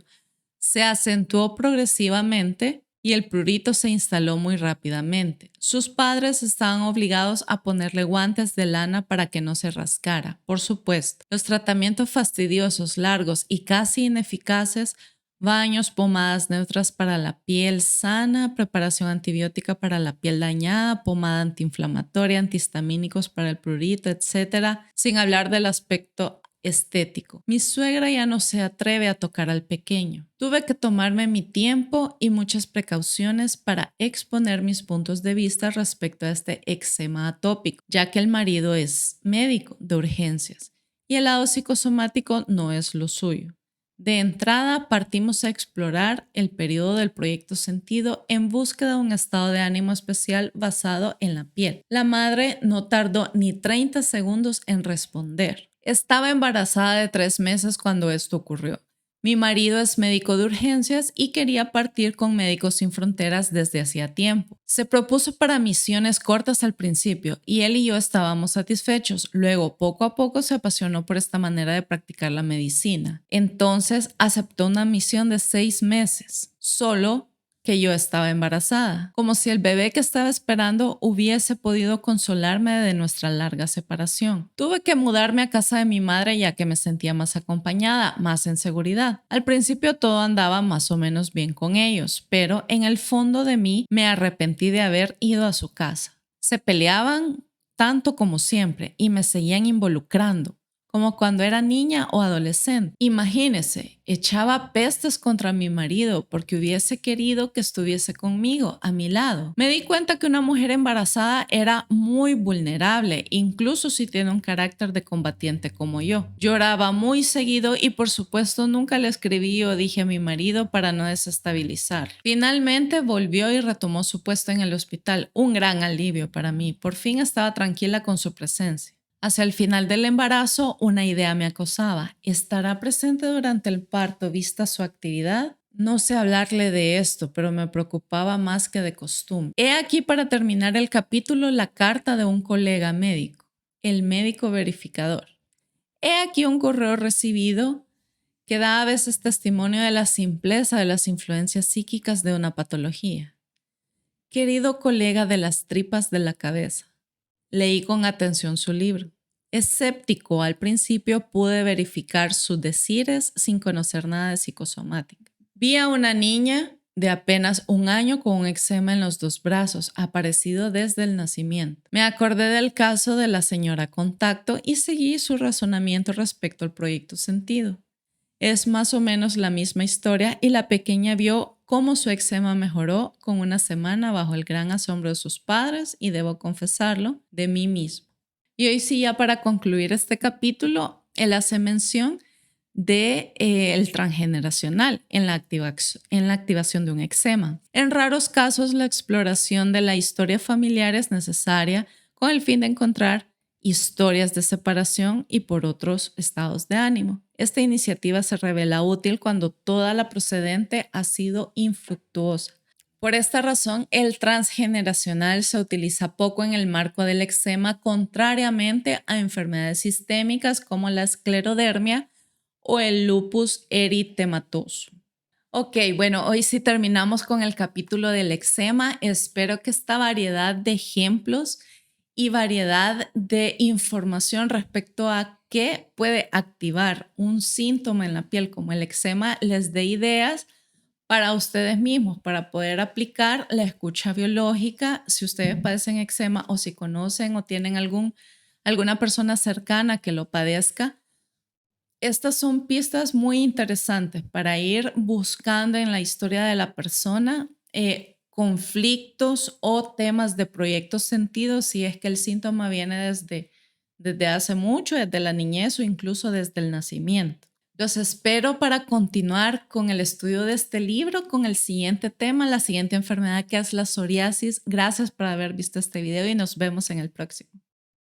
Se acentuó progresivamente y el prurito se instaló muy rápidamente. Sus padres estaban obligados a ponerle guantes de lana para que no se rascara. Por supuesto, los tratamientos fastidiosos, largos y casi ineficaces, baños, pomadas neutras para la piel sana, preparación antibiótica para la piel dañada, pomada antiinflamatoria, antihistamínicos para el prurito, etcétera, sin hablar del aspecto estético. Mi suegra ya no se atreve a tocar al pequeño. Tuve que tomarme mi tiempo y muchas precauciones para exponer mis puntos de vista respecto a este eczema atópico, ya que el marido es médico de urgencias y el lado psicosomático no es lo suyo. De entrada, partimos a explorar el periodo del proyecto Sentido en búsqueda de un estado de ánimo especial basado en la piel. La madre no tardó ni 30 segundos en responder. Estaba embarazada de 3 meses cuando esto ocurrió. Mi marido es médico de urgencias y quería partir con Médicos Sin Fronteras desde hacía tiempo. Se propuso para misiones cortas al principio y él y yo estábamos satisfechos. Luego, poco a poco, se apasionó por esta manera de practicar la medicina. Entonces, aceptó una misión de 6 meses. Solo que yo estaba embarazada, como si el bebé que estaba esperando hubiese podido consolarme de nuestra larga separación. Tuve que mudarme a casa de mi madre ya que me sentía más acompañada, más en seguridad. Al principio todo andaba más o menos bien con ellos, pero en el fondo de mí me arrepentí de haber ido a su casa. Se peleaban tanto como siempre y me seguían involucrando, como cuando era niña o adolescente. Imagínese, echaba pestes contra mi marido porque hubiese querido que estuviese conmigo, a mi lado. Me di cuenta que una mujer embarazada era muy vulnerable, incluso si tiene un carácter de combatiente como yo. Lloraba muy seguido y por supuesto nunca le escribí o dije a mi marido para no desestabilizar. Finalmente volvió y retomó su puesto en el hospital, un gran alivio para mí. Por fin estaba tranquila con su presencia. Hacia el final del embarazo, una idea me acosaba. ¿Estará presente durante el parto vista su actividad? No sé hablarle de esto, pero me preocupaba más que de costumbre. He aquí para terminar el capítulo la carta de un colega médico, el médico verificador. He aquí un correo recibido que da a veces testimonio de la simpleza de las influencias psíquicas de una patología. Querido colega de las tripas de la cabeza, leí con atención su libro. Escéptico al principio, pude verificar sus decires sin conocer nada de psicosomática. Vi a una niña de apenas 1 año con un eczema en los 2 brazos, aparecido desde el nacimiento. Me acordé del caso de la señora Contacto y seguí su razonamiento respecto al proyecto Sentido. Es más o menos la misma historia y la pequeña vio cómo su eczema mejoró con 1 semana bajo el gran asombro de sus padres y, debo confesarlo, de mí mismo. Y hoy sí, ya para concluir este capítulo, él hace mención de el transgeneracional en la activación de un eczema. En raros casos, la exploración de la historia familiar es necesaria con el fin de encontrar historias de separación y por otros estados de ánimo. Esta iniciativa se revela útil cuando toda la procedente ha sido infructuosa. Por esta razón, el transgeneracional se utiliza poco en el marco del eczema, contrariamente a enfermedades sistémicas como la esclerodermia o el lupus eritematoso. Ok, bueno, hoy sí terminamos con el capítulo del eczema. Espero que esta variedad de ejemplos y variedad de información respecto a qué puede activar un síntoma en la piel como el eczema les dé ideas para ustedes mismos, para poder aplicar la escucha biológica si ustedes padecen eczema o si conocen o tienen alguna persona cercana que lo padezca. Estas son pistas muy interesantes para ir buscando en la historia de la persona conflictos o temas de proyectos sentidos si es que el síntoma viene desde hace mucho, desde la niñez o incluso desde el nacimiento. Los espero para continuar con el estudio de este libro, con el siguiente tema, la siguiente enfermedad que es la psoriasis. Gracias por haber visto este video y nos vemos en el próximo.